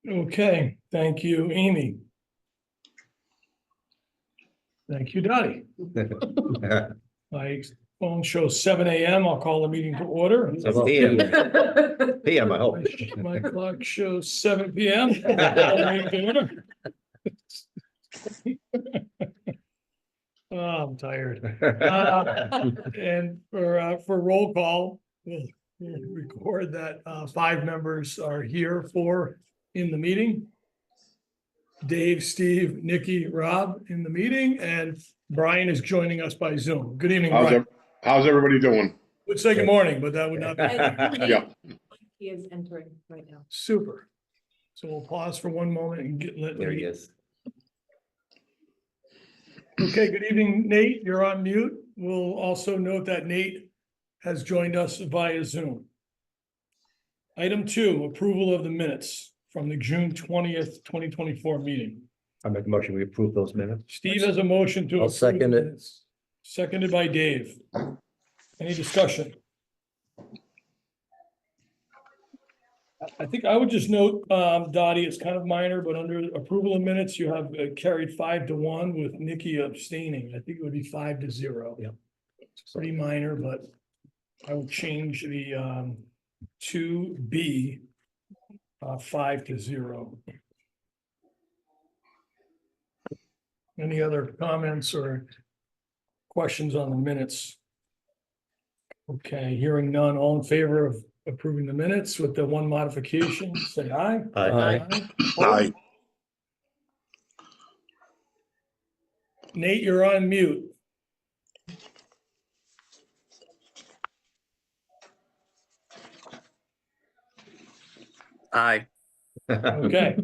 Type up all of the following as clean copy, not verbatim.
Okay, thank you, Amy. Thank you, Dottie. My phone shows 7 a.m. I'll call the meeting to order. PM, I hope. My clock shows 7 p.m. Call the meeting to order. Oh, I'm tired. And for roll call, we'll record that 5 members are here in the meeting. Dave, Steve, Nikki, Rob in the meeting, and Brian is joining us by Zoom. Good evening, Brian. How's everybody doing? Would say good morning, but that would not be Yeah. He is entering right now. super. So we'll pause for one moment and let. There he is. Okay, good evening, Nate. You're on mute. We'll also note that Nate has joined us via Zoom. Item 2, approval of the minutes from the June 20th, 2024 meeting. I make a motion, we approve those minutes. Steve has a motion to. I'll approve second the it. minutes. Seconded by Dave. Any discussion? I think I would just note, Dottie, it's kind of minor, but under approval of minutes, you have carried 5-1 with Nikki abstaining. I think it would be 5-0. Yep. It's pretty minor, but I would change the 2B 5-0. Any other comments or questions on the minutes? Okay, hearing none, all in favor of approving the minutes with the one modification, say aye. Aye. Aye. Nate, you're on mute. Aye. Okay.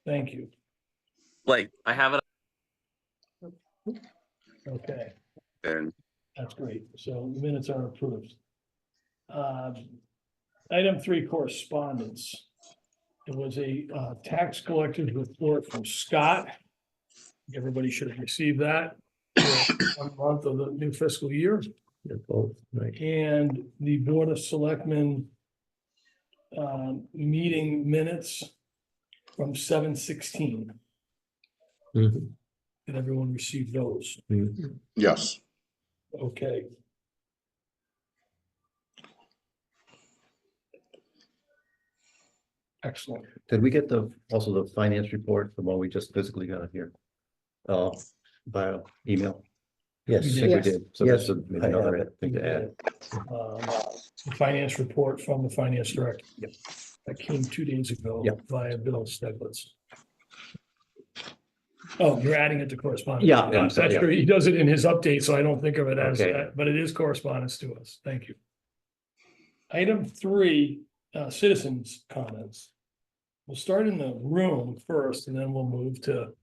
Thank you. Like, I have it. Okay, And that's great. So the minutes are approved. Item 3, correspondence. It was a tax collector's report from Scott. Everybody should have received that for 1 month of the new fiscal year. They're both, right. And the Board of Selectmen meeting minutes from 7/16. Mhm. Did everyone receive those? Mhm. Yes. Okay. Excellent. Did we get also the finance report, the one we just physically got here? Via email? Yes, We I did. think we Yes. did. So that's another thing to add. The finance report from the finance director. Yep. That came 2 days ago. Yep. Via Bill Steglitz. Oh, you're adding it to correspondence. Yeah, I'm sorry, That's yeah. true. He does it in his update, so I don't think of it as, Okay. that, but it is correspondence to us. Thank you. Item 3, citizens' comments. We'll start in the room first, and then we'll move to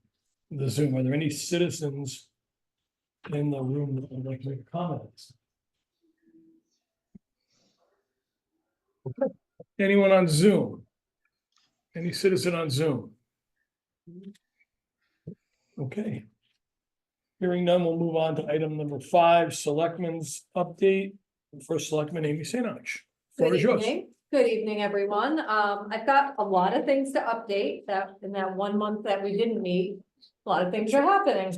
the Zoom. Are there any citizens in the room that would like to make comments? Anyone on Zoom? Any citizen on Zoom? Okay. Hearing none, we'll move on to item number 5, Selectmen's update. First Selectman Amy Sainach. Floor Good is yours. evening. Good evening, everyone. I've got a lot of things to update that in that 1 month that we didn't meet. A lot of things are happening.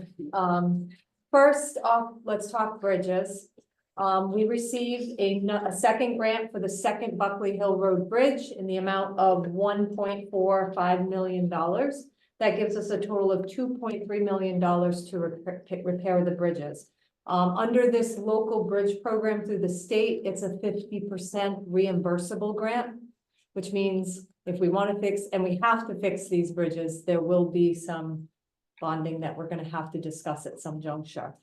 First off, let's talk bridges. We received a second grant for the second Buckley Hill Road Bridge in the amount of $1.45 million. That gives us a total of $2.3 million to repair the bridges. Under this local bridge program through the state, it's a 50% reimbursable grant, which means if we want to fix, and we have to fix these bridges, there will be some bonding that we're going to have to discuss at some juncture.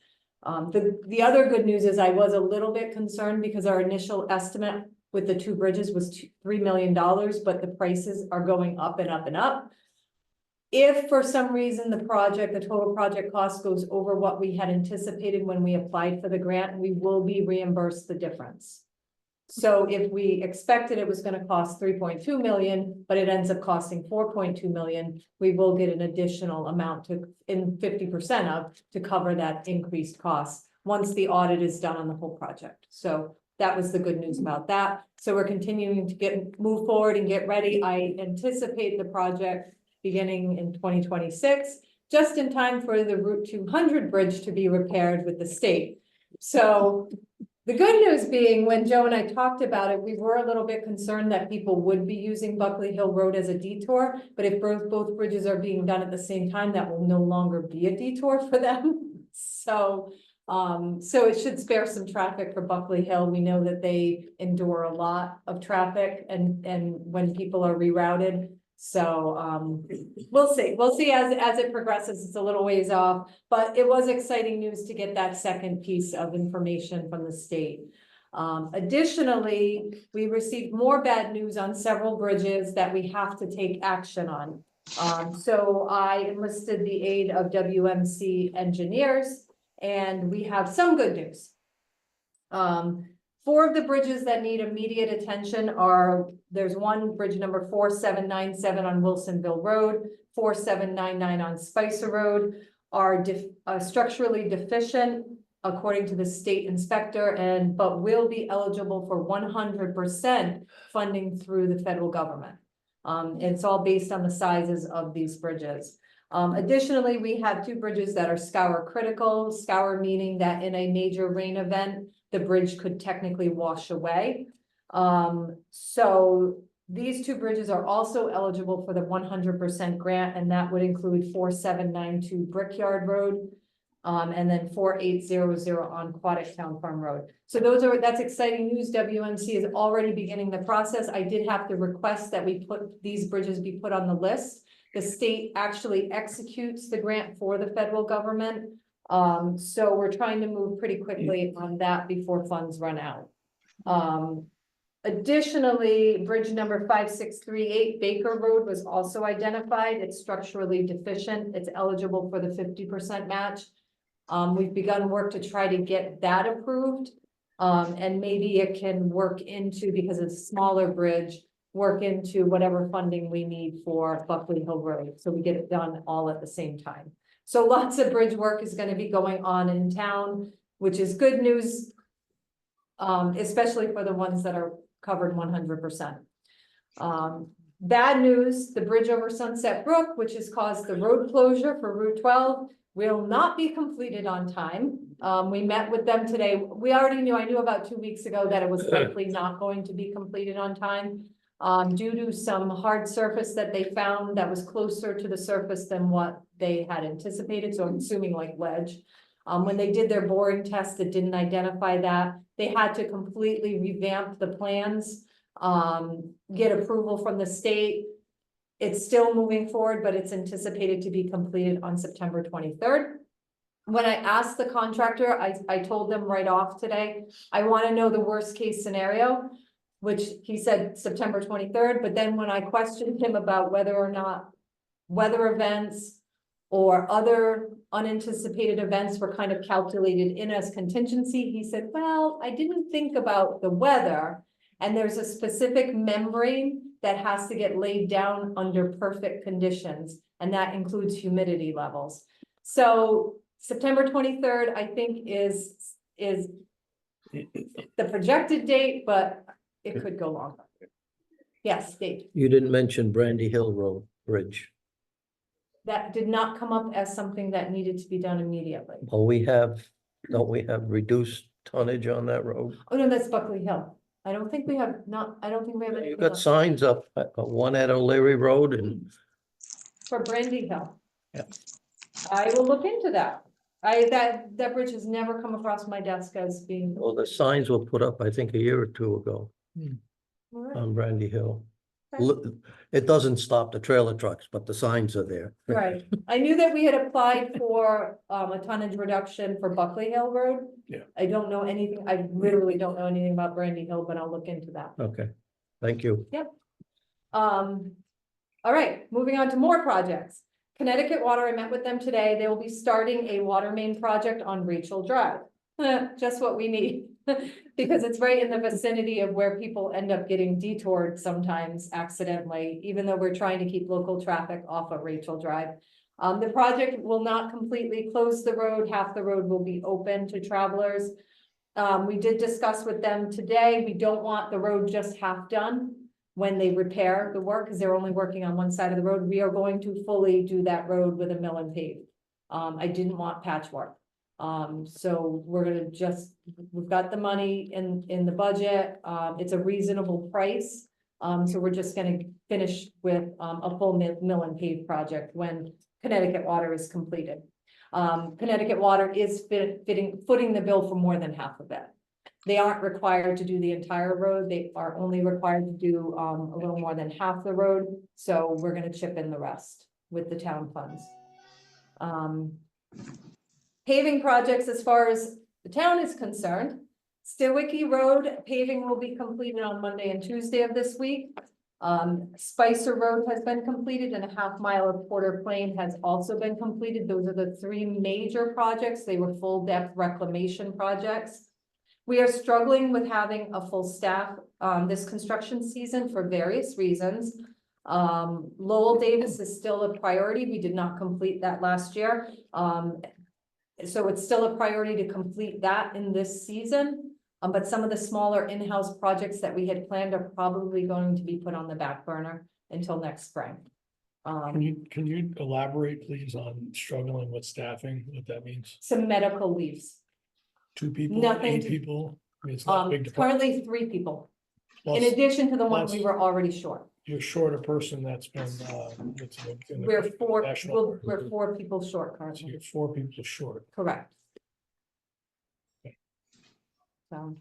The other good news is I was a little bit concerned because our initial estimate with the 2 bridges was $3 million, but the prices are going up and up and up. If for some reason the total project cost goes over what we had anticipated when we applied for the grant, we will be reimbursed the difference. So if we expected it was going to cost 3.2 million, but it ends up costing 4.2 million, we will get an additional amount in 50% to cover that increased cost once the audit is done on the whole project. So that was the good news about that. So we're continuing to move forward and get ready. I anticipate the project beginning in 2026, just in time for the Route 200 bridge to be repaired with the state. So the good news being, when Joe and I talked about it, we were a little bit concerned that people would be using Buckley Hill Road as a detour. But if both bridges are being done at the same time, that will no longer be a detour for them. So it should spare some traffic for Buckley Hill. We know that they endure a lot of traffic and when people are rerouted. So, we'll see as it progresses. It's a little ways off, but it was exciting news to get that second piece of information from the state. Additionally, we received more bad news on several bridges that we have to take action on. So I enlisted the aid of WMC engineers, and we have some good news. 4 of the bridges that need immediate attention are, there's one bridge number 4797 on Wilsonville Road, 4799 on Spicer Road, are structurally deficient according to the state inspector, but will be eligible for 100% funding through the federal government. It's all based on the sizes of these bridges. Additionally, we have 2 bridges that are scour critical, scour meaning that in a major rain event, the bridge could technically wash away. So these 2 bridges are also eligible for the 100% grant, and that would include 4792 Brickyard Road, and then 4800 on Aquatic Town Farm Road. So that's exciting news. WMC is already beginning the process. I did have to request that these bridges be put on the list. The state actually executes the grant for the federal government. So we're trying to move pretty quickly on that before funds run out. Additionally, bridge number 5638 Baker Road was also identified. It's structurally deficient. It's eligible for the 50% match. We've begun work to try to get that approved. And maybe it can work into, because it's a smaller bridge, work into whatever funding we need for Buckley Hill Road. So we get it done all at the same time. So lots of bridge work is going to be going on in town, which is good news, especially for the ones that are covered 100%. Bad news, the bridge over Sunset Brook, which has caused the road closure for Route 12, will not be completed on time. We met with them today. We already knew, I knew about 2 weeks ago that it was likely not going to be completed on time. Due to some hard surface that they found that was closer to the surface than what they had anticipated, so I'm assuming like ledge. When they did their boring test, it didn't identify that. They had to completely revamp the plans, get approval from the state. It's still moving forward, but it's anticipated to be completed on September 23rd. When I asked the contractor, I told them right off today, I want to know the worst case scenario, which he said September 23rd. But then when I questioned him about whether or not weather events or other unanticipated events were kind of calculated in as contingency, he said, well, I didn't think about the weather. And there's a specific membrane that has to get laid down under perfect conditions, and that includes humidity levels. So September 23rd, I think, is the projected date, but it could go longer. Yes, Dave. You didn't mention Brandy Hill Road Bridge. That did not come up as something that needed to be done immediately. Well, don't we have reduced tonnage on that road? Oh, no, that's Buckley Hill. I don't think we have You've anything got else. signs up, one at O'Leary Road and For Brandy Hill. Yeah. I will look into that. That bridge has never come across my desk as being. well, the signs were put up, I think, a year or 2 ago All right. on Brandy Hill. Okay. It doesn't stop the trailer trucks, but the signs are there. Right. I knew that we had applied for a tonnage reduction for Buckley Hill Road. Yeah. I don't know anything, I literally don't know anything about Brandy Hill, but I'll look into that. Okay, thank you. All right, moving on to more projects. Connecticut Water, I met with them today. They will be starting a water main project on Rachel Drive. Just what we need, because it's right in the vicinity of where people end up getting detoured sometimes accidentally, even though we're trying to keep local traffic off of Rachel Drive. The project will not completely close the road. Half the road will be open to travelers. We did discuss with them today, we don't want the road just half done when they repair the work, because they're only working on one side of the road. We are going to fully do that road with a mill and pave. I didn't want patchwork. So we're gonna we've got the money in the budget. It's a reasonable price. So we're just gonna finish with, a full mill and pave project when Connecticut Water is completed. Connecticut Water is footing the bill for more than half of it. They aren't required to do the entire road. They are only required to do, a little more than half the road. So we're gonna chip in the rest with the town funds. Paving projects, as far as the town is concerned, Stewicky Road paving will be completed on Monday and Tuesday of this week. Spicer Road has been completed and a half mile of Porter Plain has also been completed. Those are the three major projects. They were full depth reclamation projects. We are struggling with having a full staff, this construction season for various reasons. Lowell Davis is still a priority. We did not complete that last year. So it's still a priority to complete that in this season. But some of the smaller in-house projects that we had planned are probably going to be put on the back burner until next spring. Can you elaborate, please, on struggling with staffing, what that means? Some medical leaves. 2 people, Nothing 8 to- people? I mean, it's not a big department. Currently 3 people, in Plus, addition to the one we plus- were already short. you're short a person that's been, in the We're 4, National- we're 4 people short So currently, you're 4 people short. correct. So.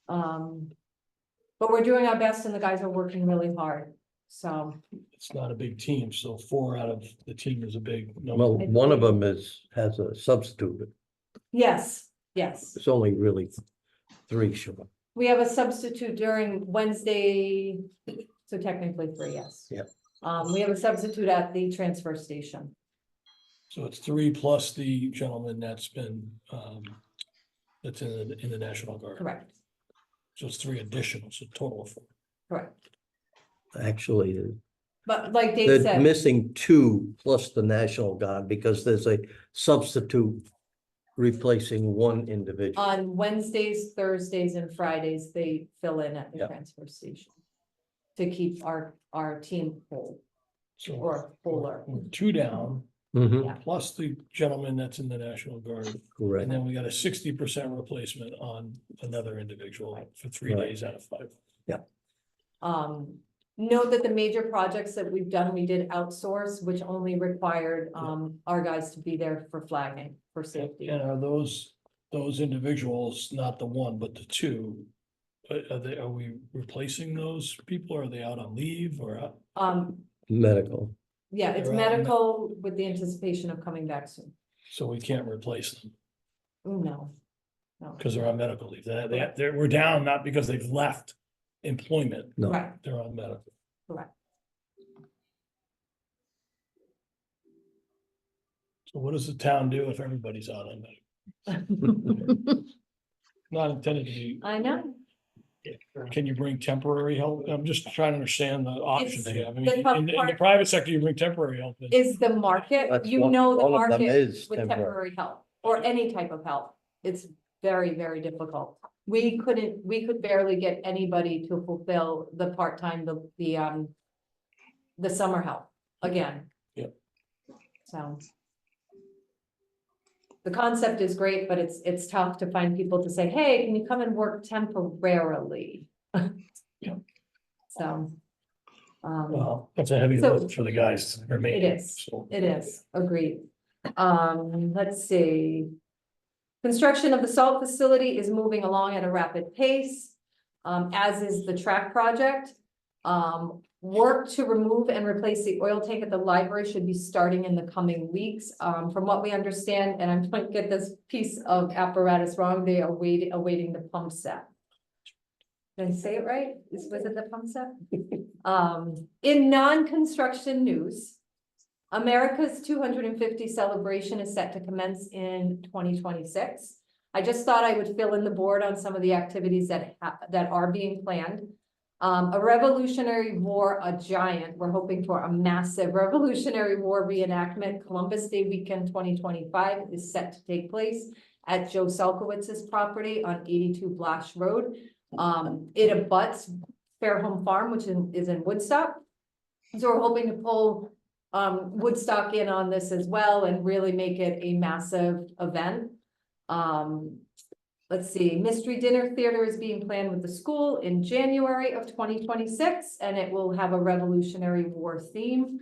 But we're doing our best and the guys are working really hard, so. It's not a big team, so 4 out of the team is a big number. Well, one of them has a substitute. Yes, yes. It's only really 3 short. We have a substitute during Wednesday, so technically 3, yes. Yep. We have a substitute at the transfer station. So it's 3 plus the gentleman that's been, that's in the National Guard. Correct, So it's 3 additional, so total of 4. correct. Actually, But like Dave they're said, missing 2 plus the National Guard because there's a substitute replacing one individual. on Wednesdays, Thursdays and Fridays, they fill in at the Yep. transfer station. To keep our team whole So or fuller. we're 2 down, Mhm, Yeah. plus the gentleman that's in the National Guard. And correct. then we got a 60% replacement on another individual for 3 Right. days out of 5. Note that the major projects that we've done, we did outsource, which only required, our guys to be there for flagging, for safety. And are those individuals, not the 1, but the 2? Are we replacing those people? Are they out on leave or? Medical. Yeah, it's They're out in the- medical with the anticipation of coming back soon. So we can't replace them No. No, because they're on medical leave. We're down not because they've left employment, No, right, they're on medical. correct. So what does the town do if everybody's out on medical? Not intended to be, I know. can you bring temporary help? I'm just trying to understand the options It's they have. I the mean, tough in the part- private sector, you bring temporary help. in. Is the market, That's you one- know, the one of them market is with temporary. temporary help or any type of help. It's very, very difficult. We could barely get anybody to fulfill the part-time, the summer help again. Yep. So. The concept is great, but it's tough to find people to say, hey, can you come and work temporarily? Yep. So. Well, that's a heavy So- lift for the guys to remain. It is. So It is, agreed. Let's see. Construction of the salt facility is moving along at a rapid pace, as is the track project. Work to remove and replace the oil tank at the library should be starting in the coming weeks. From what we understand, and I'm trying to get this piece of apparatus wrong, they are awaiting the pump set. Did I say it right? Was it the pump set? In non-construction news, America's 250 celebration is set to commence in 2026. I just thought I would fill in the board on some of the activities that are being planned. A Revolutionary War, a giant, we're hoping for a massive Revolutionary War reenactment, Columbus Day weekend 2025 is set to take place at Joe Selkowitz's property on 82 Blash Road. It abuts Fairhome Farm, which is in Woodstock. So we're hoping to pull Woodstock in on this as well and really make it a massive event. Let's see, Mystery Dinner Theater is being planned with the school in January of 2026, and it will have a Revolutionary War theme,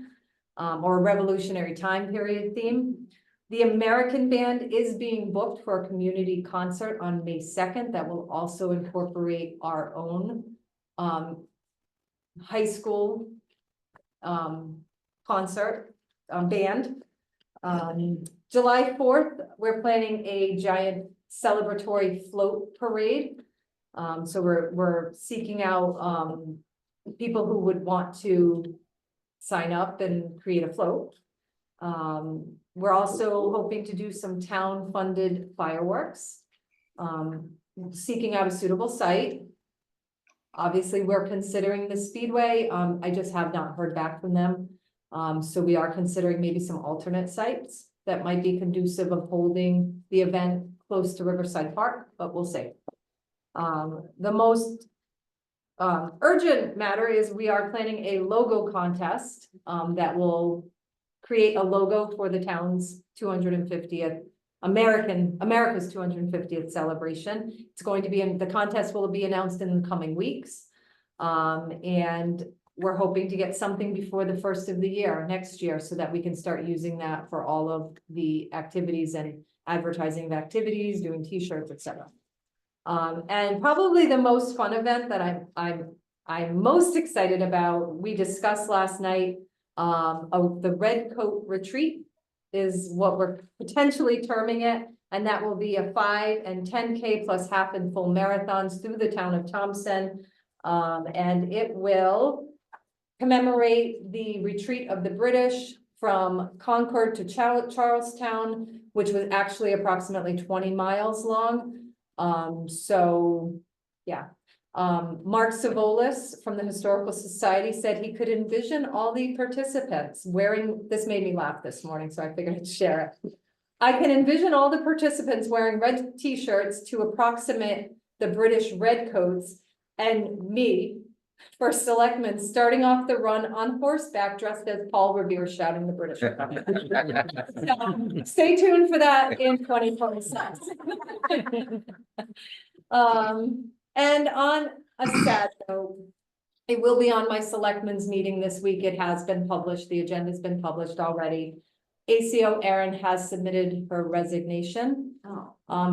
or a Revolutionary time period theme. The American Band is being booked for a community concert on May 2nd that will also incorporate our own high school concert band. July 4th, we're planning a giant celebratory float parade. So we're seeking out people who would want to sign up and create a float. We're also hoping to do some town-funded fireworks. Seeking out a suitable site. Obviously, we're considering the Speedway. I just have not heard back from them. So we are considering maybe some alternate sites that might be conducive of holding the event close to Riverside Park, but we'll see. The most urgent matter is we are planning a logo contest that will create a logo for the town's 250th America's 250th celebration. It's going to be the contest will be announced in the coming weeks. And we're hoping to get something before the first of the year, next year, so that we can start using that for all of the activities and advertising of activities, doing t-shirts, etc. And probably the most fun event that I'm most excited about, we discussed last night, the Red Coat Retreat is what we're potentially terming it. And that will be a 5 and 10K plus half and full marathons through the town of Thompson. And it will commemorate the retreat of the British from Concord to Charlestown, which was actually approximately 20 miles long. So yeah, Mark Savolis from the Historical Society said he could envision all the participants wearing, this made me laugh this morning, so I figured I'd share it. I can envision all the participants wearing red t-shirts to approximate the British red coats, and me, first selectman, starting off the run on horseback dressed as Paul Revere shouting the British. So, stay tuned for that in 2026. And on a sad note, it will be on my selectmen's meeting this week. It has been published. The agenda's been published already. ACO Erin has submitted her resignation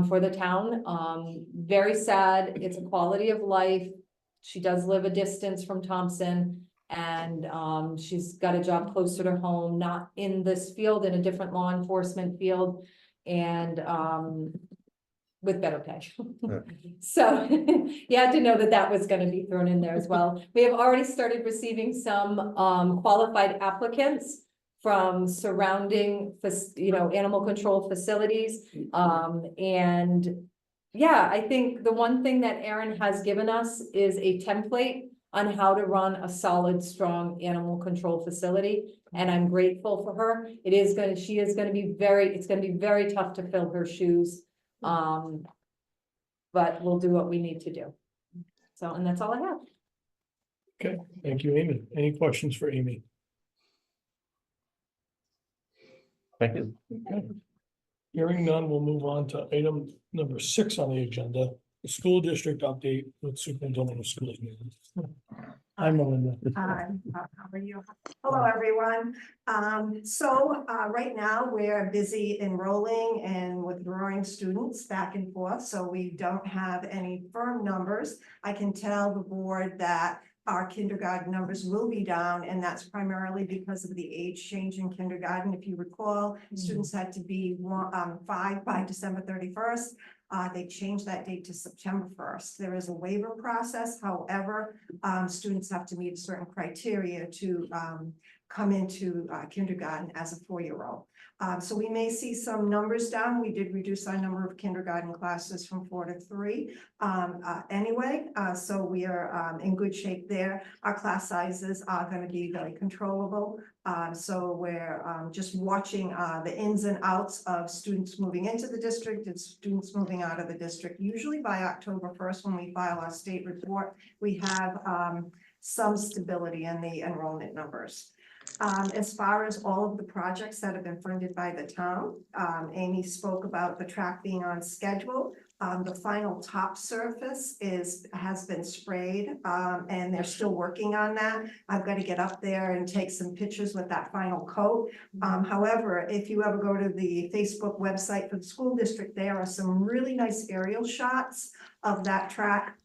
for the town. Very sad. It's a quality of life. She does live a distance from Thompson, and she's got a job closer to home, not in this field, in a different law enforcement field, and with better pay. So you had to know that that was going to be thrown in there as well. We have already started receiving some qualified applicants from surrounding, animal control facilities. And yeah, I think the one thing that Erin has given us is a template on how to run a solid, strong animal control facility. And I'm grateful for her. It's going to be very tough to fill her shoes. But we'll do what we need to do. So, and that's all I have. Okay, thank you, Amy. Any questions for Amy? Thank you. Okay. Hearing none, we'll move on to item number 6 on the agenda, the school district update with superintendent of schools. Hi, Melinda. Hi, how are you? Hello, everyone. Right now we're busy enrolling and withdrawing students back and forth, so we don't have any firm numbers. I can tell the board that our kindergarten numbers will be down, and that's primarily because of the age change in kindergarten. If you recall, students had to be 5 by December 31st. They changed that date to September 1st. There is a waiver process. However, students have to meet certain criteria to come into kindergarten as a 4-year-old. So we may see some numbers down. We did reduce our number of kindergarten classes from 4 to 3 anyway. So we are in good shape there. Our class sizes are going to be very controllable. So we're just watching the ins and outs of students moving into the district and students moving out of the district. Usually by October 1st, when we file our state report, we have some stability in the enrollment numbers. As far as all of the projects that have been funded by the town, Amy spoke about the track being on schedule. The final top surface has been sprayed, and they're still working on that. I've got to get up there and take some pictures with that final coat. However, if you ever go to the Facebook website for the school district, there are some really nice aerial shots of that track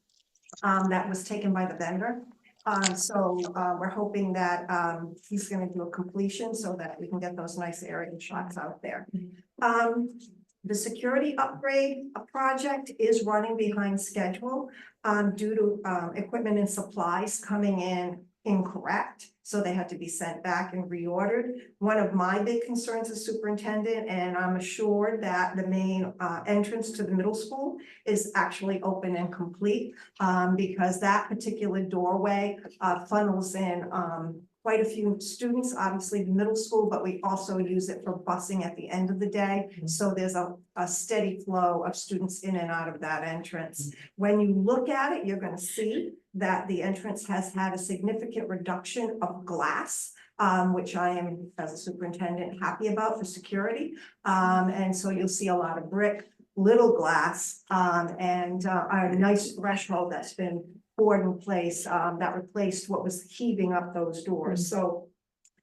that was taken by the vendor. So we're hoping that he's going to do a completion so that we can get those nice aerial shots out there. The security upgrade project is running behind schedule due to equipment and supplies coming in incorrect. So they had to be sent back and reordered. One of my big concerns as superintendent, and I'm assured that the main entrance to the middle school is actually open and complete because that particular doorway funnels in quite a few students, obviously the middle school, but we also use it for busing at the end of the day. So there's a steady flow of students in and out of that entrance. When you look at it, you're going to see that the entrance has had a significant reduction of glass, which I am, as a superintendent, happy about for security. And so you'll see a lot of brick, little glass, and a nice threshold that's been poured in place that replaced what was heaving up those doors. So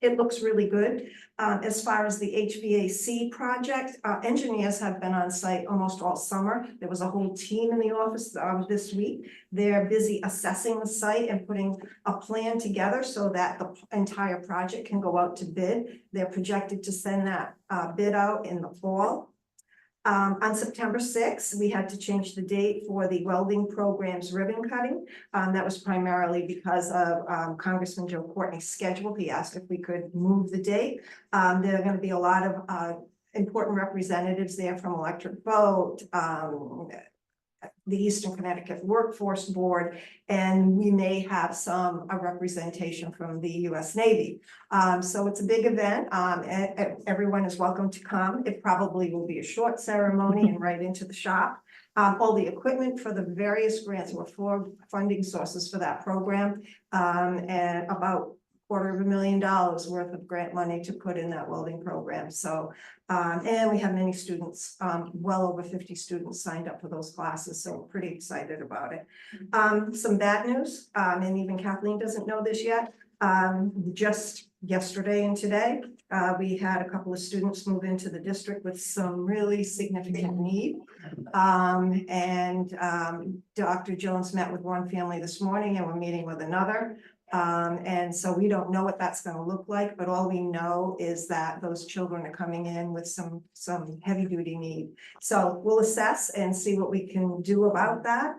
it looks really good. As far as the HVAC project, engineers have been on site almost all summer. There was a whole team in the office this week. They're busy assessing the site and putting a plan together so that the entire project can go out to bid. They're projected to send that bid out in the fall. On September 6th, we had to change the date for the welding program's ribbon cutting. That was primarily because of Congressman Joe Courtney's schedule. He asked if we could move the date. There are going to be a lot of important representatives there from Electric Boat, the Eastern Connecticut Workforce Board, and we may have a representation from the US Navy. So it's a big event. Everyone is welcome to come. It probably will be a short ceremony and right into the shop. All the equipment for the various grants were 4 funding sources for that program, and about $250,000 worth of grant money to put in that welding program. So, and we have many students, well over 50 students signed up for those classes. So we're pretty excited about it. Some bad news, and even Kathleen doesn't know this yet. Just yesterday and today, we had a couple of students move into the district with some really significant need. Dr. Jones met with one family this morning and we're meeting with another. And so we don't know what that's going to look like, but all we know is that those children are coming in with some heavy duty need. So we'll assess and see what we can do about that.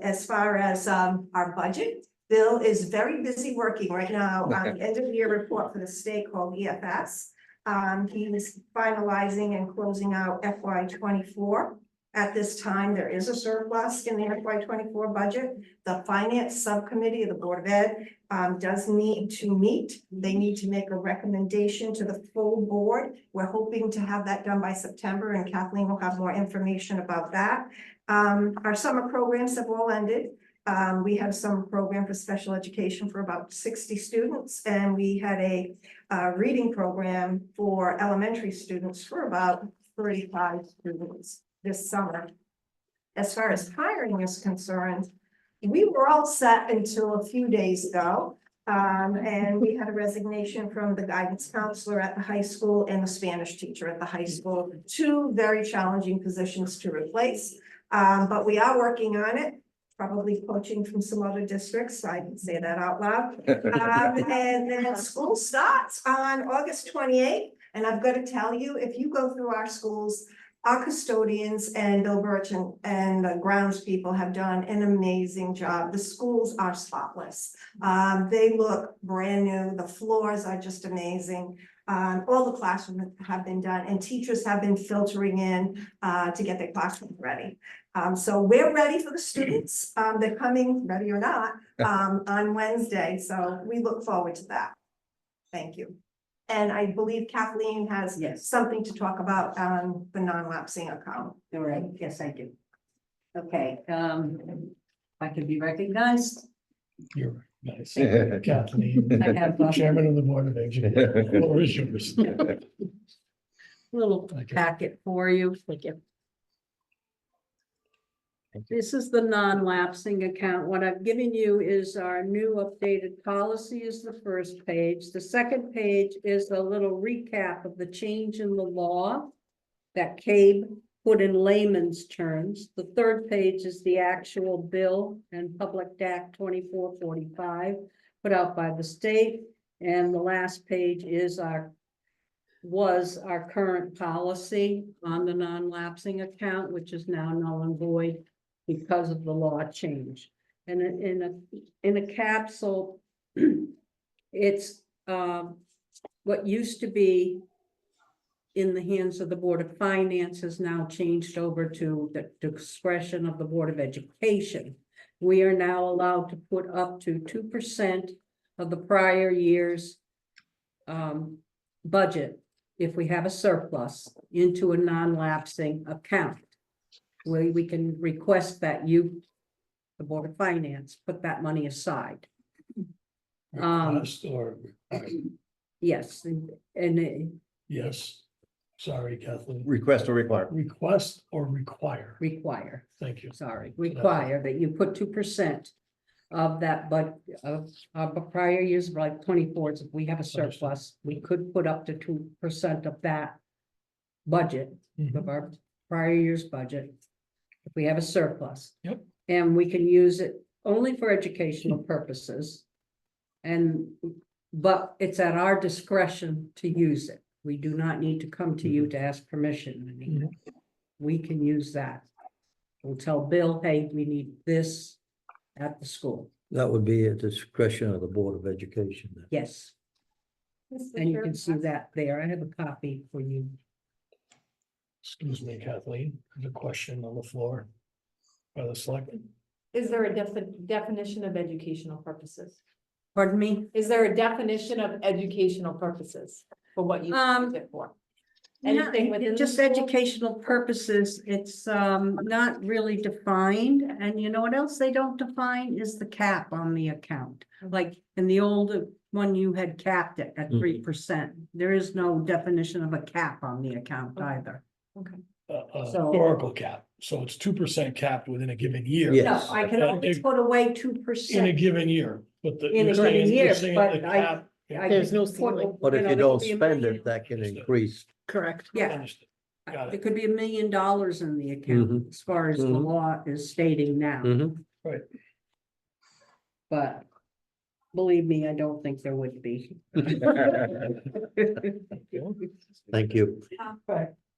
As far as our budget, Bill is very busy working right now on the end of year report for the state called EFS. He is finalizing and closing out FY24. At this time, there is a surplus in the FY24 budget. The finance subcommittee of the Board of Ed does need to meet. They need to make a recommendation to the full board. We're hoping to have that done by September, and Kathleen will have more information about that. Our summer programs have all ended. We had a summer program for special education for about 60 students, and we had a reading program for elementary students for about 35 students this summer. As far as hiring is concerned, we were all set until a few days ago. And we had a resignation from the guidance counselor at the high school and the Spanish teacher at the high school. 2 very challenging positions to replace. But we are working on it, probably poaching from some other districts. I can say that out loud. And then school starts on August 28th. And I've got to tell you, if you go through our schools, our custodians and Bill Birch and the grounds people have done an amazing job. The schools are spotless. They look brand new. The floors are just amazing. All the classrooms have been done and teachers have been filtering in to get their classrooms ready. So we're ready for the students. They're coming, ready or not, on Wednesday. So we look forward to that. Thank you. And I believe Kathleen has Yes. something to talk about the non-lapsing account. All right, yes, I do. Okay, if I could be recognized, You're nice. Yeah. Kathleen, I have a Chairman of the Board of Education. Floor is yours. little Thank you. packet for you. Thank you. This is the non-lapsing account. What I've given you is our new updated policy is the first page. The second page is a little recap of the change in the law that CABE put in layman's terms. The third page is the actual bill and Public Act 2445 put out by the state. And the last page is our current policy on the non-lapsing account, which is now null and void because of the law change. And in a capsule, it's what used to be in the hands of the Board of Finance has now changed over to the discretion of the Board of Education. We are now allowed to put up to 2% of the prior year's budget, if we have a surplus, into a non-lapsing account, where we can request that you, the Board of Finance, put that money aside. Request or, Yes, and yes, sorry, Kathleen. Request or require? Request or require? require, Thank you. sorry, require that you put 2% of that, but of the prior years, like 24, if we have a surplus, we could put up to 2% of that budget, of our prior year's budget, if we have a surplus. Yep. And we can use it only for educational purposes. But it's at our discretion to use it. We do not need to come to you to ask permission. I mean, we can use that. We'll tell Bill, hey, we need this at the school. That would be at the discretion of the Board of Education. then. Yes, and you can see that there. I have a copy for you. Excuse me, Kathleen, there's a question on the floor by the selectman. Is there a definition of educational purposes? Pardon me? Is there a definition of educational purposes for what you use it for? Anything within the Just school? educational purposes, it's not really defined, and you know what else they don't define is the cap on the account. Like in the old one, you had capped it at 3%. There is no definition of a cap on the account either. So- Historical cap, so it's 2% capped within a given year. Yeah. No, Yes. I can only put away 2%. In a given year, but the. In a you're saying- given you're year, saying but the I- cap- I Yeah, can put, But if know, you there don't could be a spend million- it, that can Understood. increase. Correct, yeah. Understood. Got There it. could be $1 million in the account, as far as the Mhm. law is stating now. Mhm. But believe me, I don't think there would be. Thank you.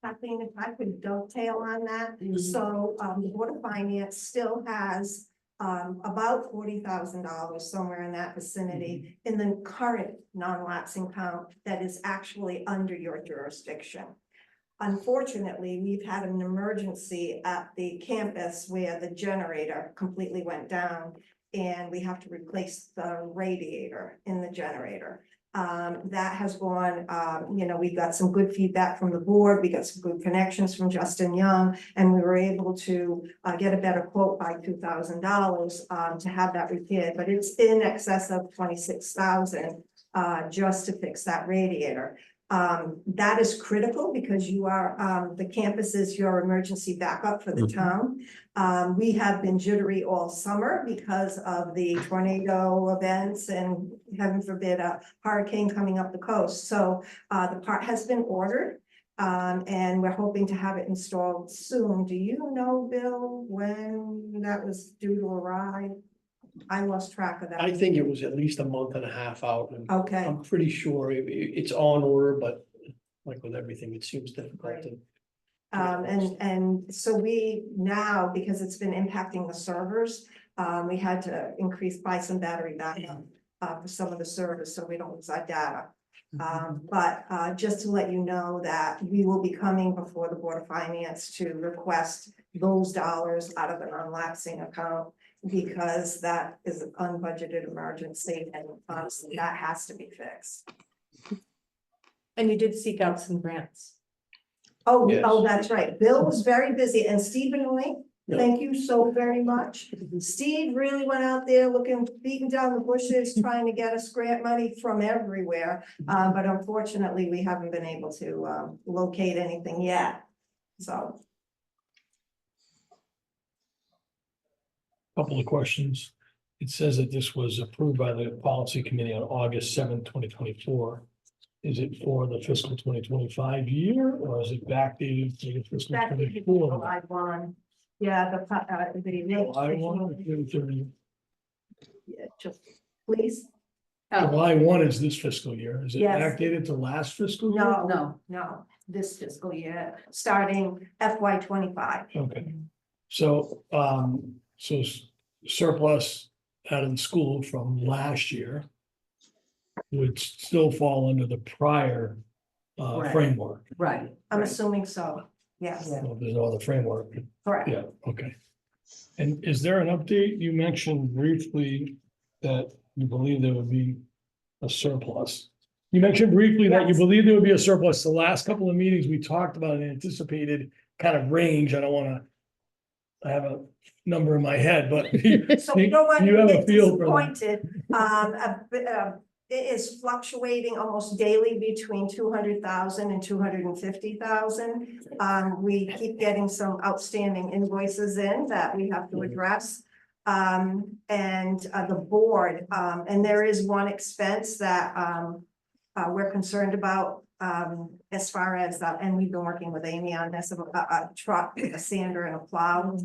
Kathleen, if I could dovetail on that, Mhm. so the Board of Finance still has about $40,000 somewhere in that vicinity in the current non-lapsing count that is actually under your jurisdiction. Unfortunately, we've had an emergency at the campus where the generator completely went down and we have to replace the radiator in the generator. That has gone, we got some good feedback from the board, we got some good connections from Justin Young, and we were able to get a better quote by $2,000 to have that repaired, but it's in excess of 26,000 just to fix that radiator. That is critical because you are, the campus is your emergency backup for the Mhm. town. We have been jittery all summer because of the tornado events and heaven forbid, a hurricane coming up the coast. So the part has been ordered. And we're hoping to have it installed soon. Do you know, Bill, when that was due to arrive? I lost track of that. I think it was at least a month and a half out, and Okay, I'm pretty sure it's on order, but like with everything, it seems difficult to. And so we now, because it's been impacting the servers, we had to buy some battery backup for some of the servers, so we don't lose our data. But just to let you know that we will be coming before the Board of Finance to request those dollars out of the non-lapsing account, because that is an unbudgeted emergency, and honestly, that has to be fixed. And you did seek out some grants. Oh, Yes. oh, that's right. Bill was very busy, and Stephen Lee, Yeah. thank you so very much. Steve really went out there looking, beating down the bushes, trying to get us grant money from everywhere. But unfortunately, we haven't been able to locate anything yet. So, Couple of questions. It says that this was approved by the policy committee on August 7th, 2024. Is it for the fiscal 2025 year, or is it backdated to the fiscal back to 24? July 1. Yeah, July 1 or June 30? Yeah, just, please, July 1 is this fiscal year. Is it Yes. backdated to last fiscal year? no, this fiscal year, starting FY 25. Okay, so, surplus out of the school from last year would still fall under the prior Right. framework. Right. I'm assuming so, yes, Well, there's no other framework. correct. Yeah, okay. And is there an update? You mentioned briefly that you believe there would be a surplus. You mentioned briefly that you Yes. believe there would be a surplus. The last couple of meetings, we talked about an anticipated kind of range. I don't wanna. I have a number in my head, but. So we don't want You you to have a get feel for that. disappointed. It is fluctuating almost daily between 200,000 and 250,000. We keep getting some outstanding invoices in that we have to address. And the board, and there is one expense that we're concerned about, as far as, and we've been working with Amy on this, a truck, a sander and a plow.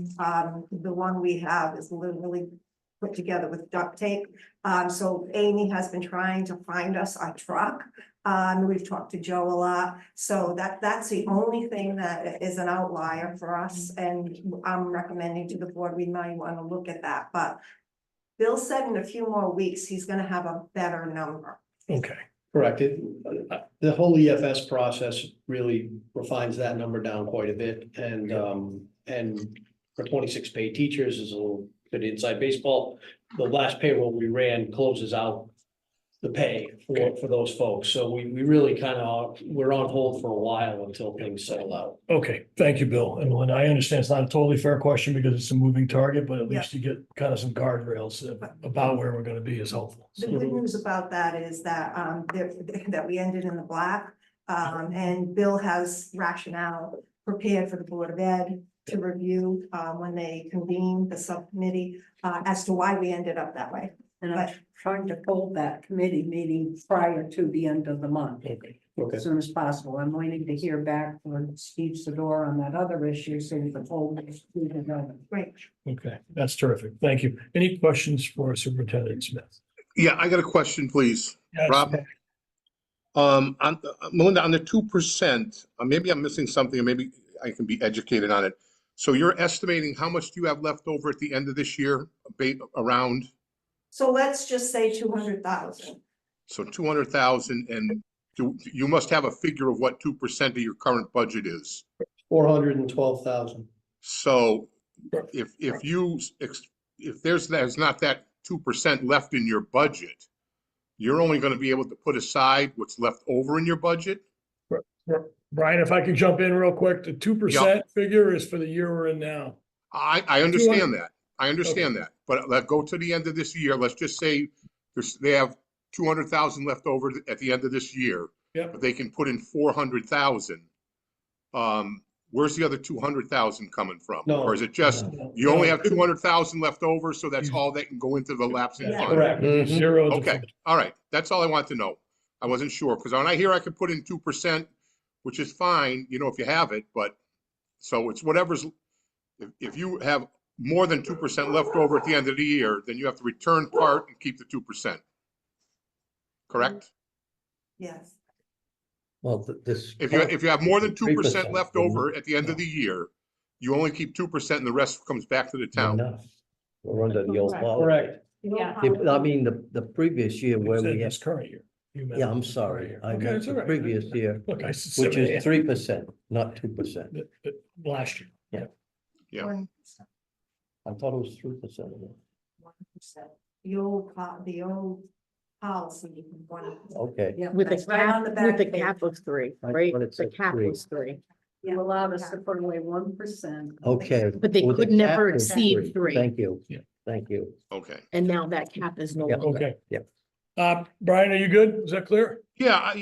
The one we have is literally put together with duct tape. So Amy has been trying to find us a truck. We've talked to Joe a lot, so that's the only thing that is an outlier for us, and I'm recommending to the board, we might want to look at that, but Bill said in a few more weeks, he's gonna have a better number. Okay, Correct. The whole EFS process really refines that number down quite a bit, and for 26 paid teachers is a little bit inside baseball. The last payroll we ran closes out the pay for those folks, so we really we're on hold for a while until things settle out. okay, thank you, Bill. And Melinda, I understand it's not a totally fair question because it's a moving target, but at Yeah. least you get kind of some guardrails about where we're gonna be is helpful. The good news about that is that, that we ended in the black. And Bill has rationale prepared for the Board of Ed to review, when they convene the subcommittee, as to why we ended up that way. And I'm trying to hold that committee meeting prior to the end of the month. Okay. As soon as possible. I'm waiting to hear back from Steve Sador on that other issue, so we can hold it to the other. Great. Okay, that's terrific. Thank you. Any questions for Superintendent Smith? Yeah, I got a question, please. Yes. Rob? Melinda, on the 2%, maybe I'm missing something, or maybe I can be educated on it. So you're estimating how much do you have left over at the end of this year, around? So let's just say 200,000. So 200,000, and you must have a figure of what 2% of your current budget is. 412,000. So if there's not that 2% left in your budget, you're only going to be able to put aside what's left over in your budget? Brian, if I could jump in real quick, the 2% figure is for the year we're in now. I understand that. I understand that. But let's go to the end of this year. Let's just say they have 200,000 left over at the end of this year. Yep. But they can put in 400,000. Where's the other 200,000 coming from? No. Or is it just, you only have 200,000 left over, so that's all that can go into the lapsing Yeah. fund? Correct. Zero. to Okay, all right. That's all I want to know. I wasn't sure, because when I hear I could put in 2%, which is fine, if you have it, but, so it's whatever's, if you have more than 2% left over at the end of the year, then you have to return part and keep the 2%. Correct? Yes. Well, this. If you have more than 2% 3%, left over at the end of the year, you only keep 2% and the rest comes back to the Why town. not? We're under the old Correct. policy. Correct. Yeah. I mean, the previous year You where said we this have, current year. You meant yeah, I'm the sorry, current year. I Okay, meant it's all the right. previous year, Look, I which is 3%, not 2%. Last year. Yeah. 1%. I thought it was 3%. 1%. The old policy, 1%. Okay. Yeah. With the That's right on the cap, with the back page. cap of 3, I right? thought it The said cap 3. was 3. You allowed us to put away 1%. Okay. But they Well, the could never cap is exceed 3. Thank you. Yeah. Thank you. Okay. And now that cap is no Yeah. longer. Okay. Yeah. Brian, are you good? Is that clear? Yeah,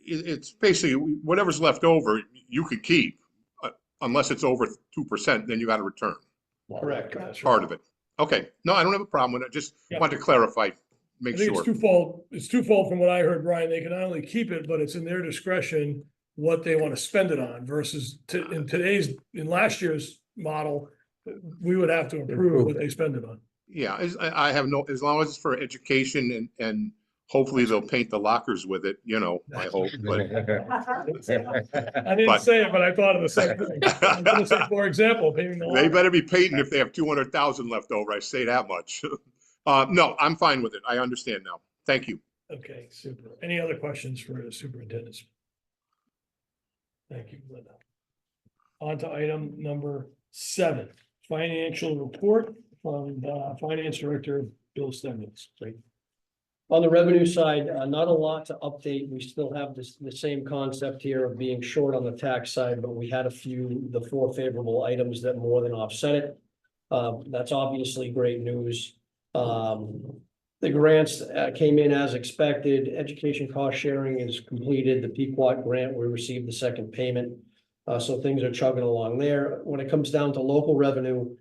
it's basically whatever's left over, you could keep. Unless it's over 2%, then you got to return Correct. That's right. part of it. Okay, no, I don't have a problem with it. Just Yeah. wanted to clarify, I make think it's sure. twofold. It's twofold from what I heard, Brian. They can not only keep it, but it's in their discretion what they want to spend it on versus in last year's model, we would have to approve what they spend it on. Yeah, I have no, as long as it's for education and hopefully they'll paint the lockers with it, I hope, but. I didn't say it, but I thought of the same thing. I was gonna say, for example, paving the They lot. better be painting if they have 200,000 left over. I say that much. No, I'm fine with it. I understand now. Thank you. Okay, super. Any other questions for the superintendents? Thank you, Linda. On to item number 7, financial report from Finance Director Bill Stevens. On the revenue side, not a lot to update. We still have the same concept here of being short on the tax side, but we had the 4 favorable items that more than offset it. That's obviously great news. The grants came in as expected. Education cost sharing is completed. The Pequot grant, we received the second payment. So things are chugging along there. When it comes down to local revenue,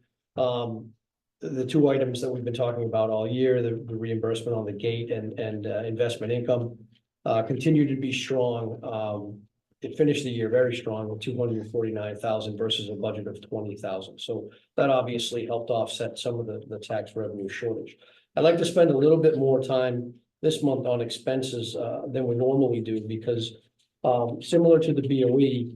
the 2 items that we've been talking about all year, the reimbursement on the gate and investment income, continue to be strong. It finished the year very strong with 249,000 versus a budget of 20,000. So that obviously helped offset some of the tax revenue shortage. I'd like to spend a little bit more time this month on expenses than we normally do because similar to the BOE,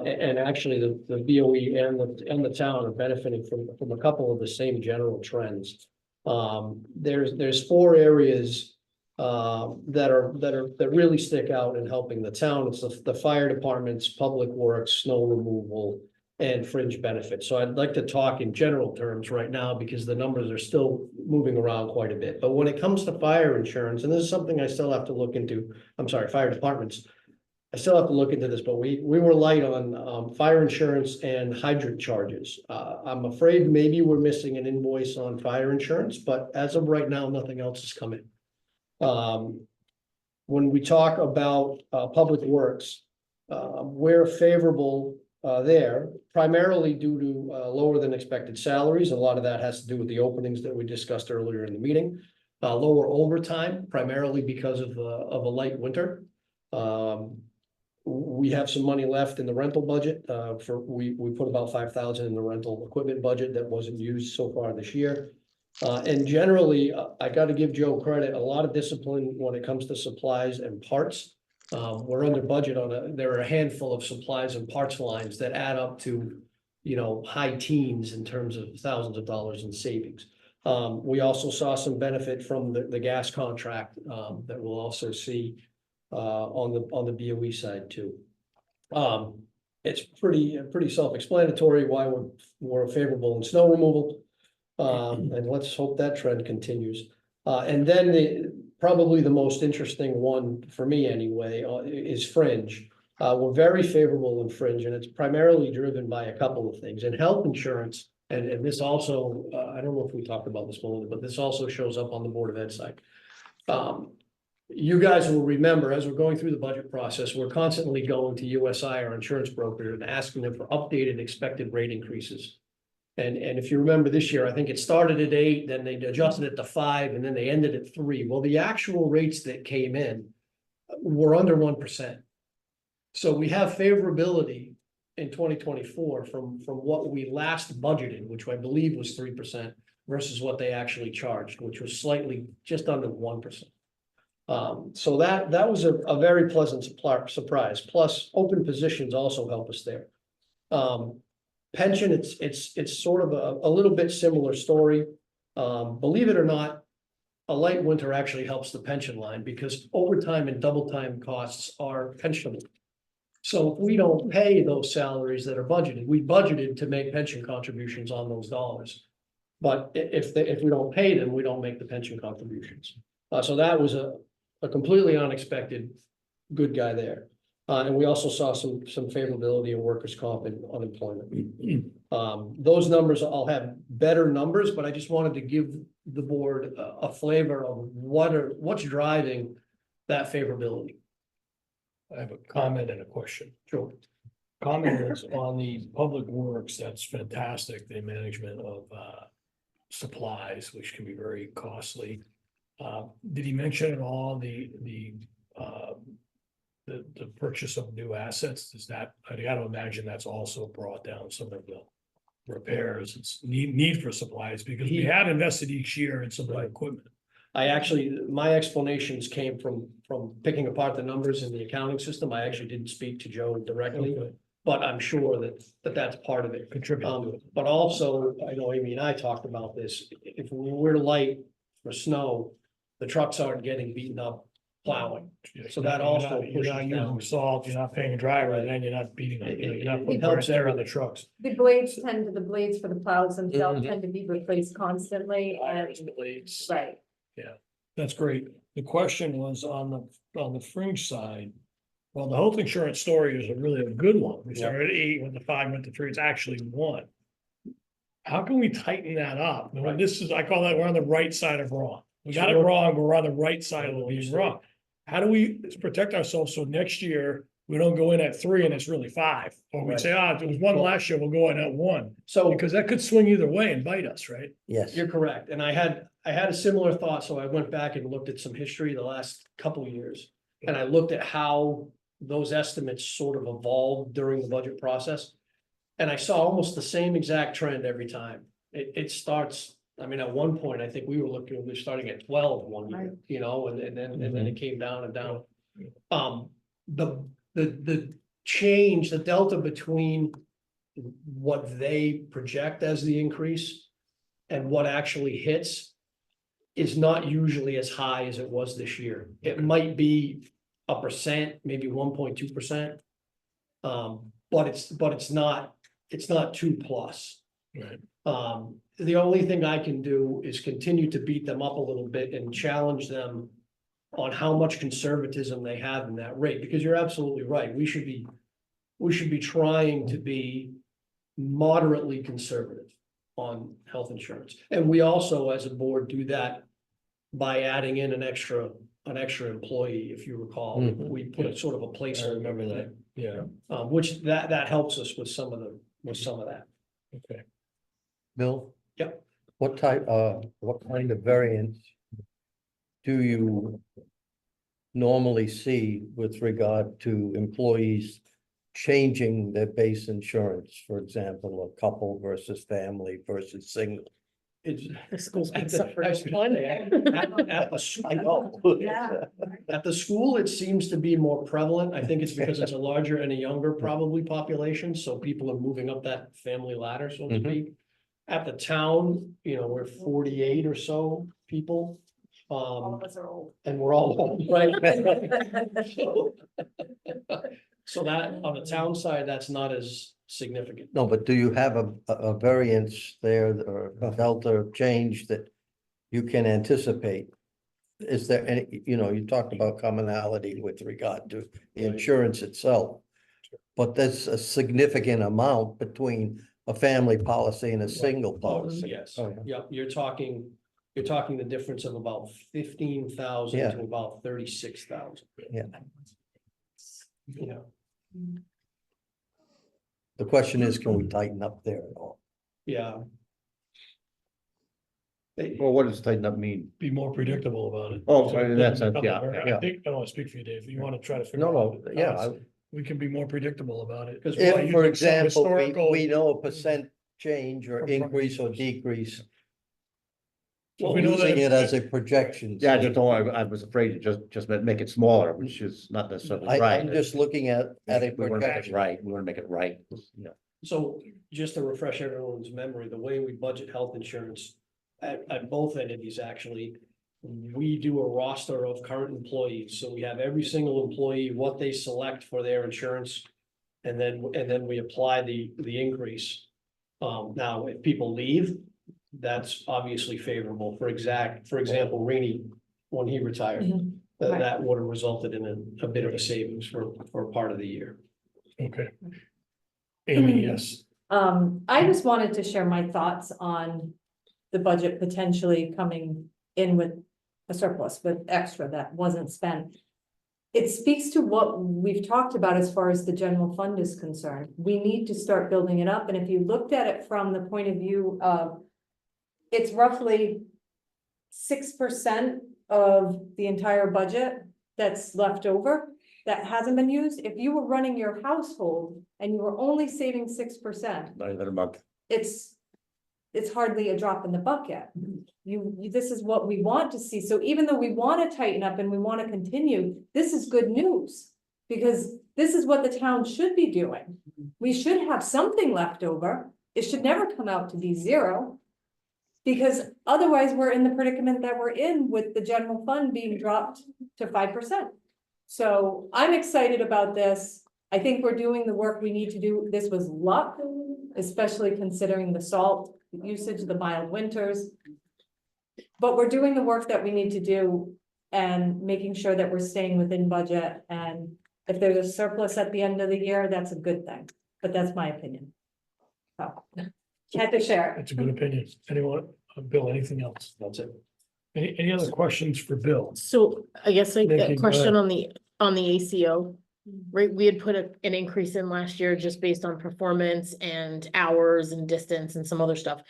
and actually the BOE and the town are benefiting from a couple of the same general trends. There's 4 areas that really stick out in helping the town. It's the fire departments, public works, snow removal, and fringe benefits. So I'd like to talk in general terms right now because the numbers are still moving around quite a bit. But when it comes to fire insurance, and this is something I still have to look into, fire departments. I still have to look into this, but we were light on fire insurance and hydrant charges. I'm afraid maybe we're missing an invoice on fire insurance, but as of right now, nothing else has come in. When we talk about public works, we're favorable there, primarily due to lower than expected salaries. A lot of that has to do with the openings that we discussed earlier in the meeting. Lower overtime, primarily because of a light winter. We have some money left in the rental budget. We put about 5,000 in the rental equipment budget that wasn't used so far this year. And generally, I got to give Joe credit, a lot of discipline when it comes to supplies and parts. We're under budget there are a handful of supplies and parts lines that add up to, high teens in terms of thousands of dollars in savings. We also saw some benefit from the gas contract that we'll also see on the BOE side too. It's pretty self-explanatory why we're favorable in snow removal. And let's hope that trend continues. And then probably the most interesting one for me anyway, is fringe. We're very favorable in fringe, and it's primarily driven by a couple of things. In health insurance, and this also, I don't know if we talked about this, Melinda, but this also shows up on the Board of Ed side. You guys will remember, as we're going through the budget process, we're constantly going to USI, our insurance broker, and asking them for updated expected rate increases. And if you remember this year, I think it started at 8, then they adjusted it to 5, and then they ended at 3. Well, the actual rates that came in were under 1%. So we have favorability in 2024 from what we last budgeted, which I believe was 3%, versus what they actually charged, which was slightly just under 1%. So that was a very pleasant surprise, plus open positions also help us there. Pension, it's sort of a little bit similar story. Believe it or not, a light winter actually helps the pension line because overtime and double time costs are pensionable. So if we don't pay those salaries that are budgeted, we budgeted to make pension contributions on those dollars. But if we don't pay them, we don't make the pension contributions. So that was a completely unexpected good guy there. And we also saw some favorability in workers' comp and unemployment. Those numbers, I'll have better numbers, but I just wanted to give the board a flavor of what's driving that favorability. I have a comment and a question. Sure. Comment is on the public works, that's fantastic, the management of supplies, which can be very costly. Did he mention at all the purchase of new assets? Is that, I gotta imagine that's also brought down some of the repairs, it's need for supplies, because we have invested each year in some of the equipment. My explanations came from picking apart the numbers in the accounting system. I actually didn't speak to Joe directly, Okay. but I'm sure that's part of it. Contribute to it. But also, I know Amy and I talked about this, if we're light for snow, the trucks aren't getting beaten up plowing. So that also You're not pushes using down. salt, you're not paying a driver, and then you're not beating, you're not putting helps wear on the everything. trucks. The blades for the plows themselves tend to be replaced constantly and, Blades. right. That's great. The question was on the fringe side. Well, the health insurance story is really a good one. We started at 8, went to 5, went to 3, it's actually 1. How can we tighten that up? Well, this is, I call that, we're on the right side of wrong. We got it Sure. wrong, but we're on the right side of being wrong. How do we protect ourselves so next year we don't go in at 3 and it's really 5? Or we Right. say, there was 1 last year, we'll go in at 1. So Because that could swing either way and bite us, right? Yes. you're correct. And I had a similar thought, so I went back and looked at some history the last couple of years. And I looked at how those estimates sort of evolved during the budget process. And I saw almost the same exact trend every time. It starts, I mean, at one point, I think we were starting at 12 one year, you know, and then it came down and down. The change, the delta between what they project as the increase and what actually hits is not usually as high as it was this year. It might be 1%, maybe 1.2%. But it's not 2+. Right. The only thing I can do is continue to beat them up a little bit and challenge them on how much conservatism they have in that rate, because you're absolutely right. We should be trying to be moderately conservative on health insurance. And we also, as a board, do that by adding in an extra employee, if you recall. Mhm. We put a sort of a I placeholder. remember that. Yeah, Which that helps us with some of that. okay. Bill? Yep. What kind of variance do you normally see with regard to employees changing their base insurance? For example, a couple versus family versus single? It's. The school's been At the- suffering. it's funny, at the- I know. Yeah. At the school, it seems to be more prevalent. I think it's because it's a larger and a younger probably population, so people are moving up that family ladder, so to Mhm. speak. At the town, we're 48 or so people. All of us are old. And we're all old, right? So that, on the town side, that's not as significant. No, but do you have a variance there or a delta change that you can anticipate? Is there any, you talked about commonality with regard to the insurance itself. But there's a significant amount between a family policy and a single policy. Yes, Oh, yeah. yep, you're talking the difference of about 15,000 Yeah. to about 36,000. Yeah. Yeah. The question is, can we tighten up there at all? Yeah. Well, what does tighten up mean? Be more predictable about it. Oh, So in it that doesn't sense, become a yeah, very- yeah. I think, I don't want to speak for you, Dave, you want to try to figure. No, out no, yeah. how we can be more predictable about it. Because If, for Using some example, historical- we know a percent change or From front increase or years. decrease We know Using it that, as a projection. Yeah, just don't, I was afraid to just make it smaller, which is not necessarily right. I'm just looking at a We want to make it projection. right, we want to make it right, yeah. So just to refresh everyone's memory, the way we budget health insurance at both entities, actually, we do a roster of current employees. So we have every single employee, what they select for their insurance. And then we apply the increase. Now, if people leave, that's obviously favorable. For example, Rini, when he retired, Mhm. Right. that would have resulted in a bit of a savings for part of the year. okay. Amy, yes. I just wanted to share my thoughts on the budget potentially coming in with a surplus, with extra that wasn't spent. It speaks to what we've talked about as far as the general fund is concerned. We need to start building it up, and if you looked at it from the point of view of, it's roughly 6% of the entire budget that's left over, that hasn't been used. If you were running your household and you were only saving 6%, Not even a month. it's hardly a drop in the bucket. This is what we want to see. So even though we want to tighten up and we want to continue, this is good news. Because this is what the town should be doing. We should have something left over. It should never come out to be zero. Because otherwise we're in the predicament that we're in with the general fund being dropped to 5%. So I'm excited about this. I think we're doing the work we need to do. This was luck, especially considering the salt usage, the mild winters. But we're doing the work that we need to do and making sure that we're staying within budget. And if there's a surplus at the end of the year, that's a good thing, but that's my opinion. So, had to share it. That's a good opinion. Anyone, Bill, anything else? That's it. Any other questions for Bill? So I guess like Nikki, a go question ahead. on the ACO. Right, we had put an increase in last year just based on performance and hours and distance and some other stuff.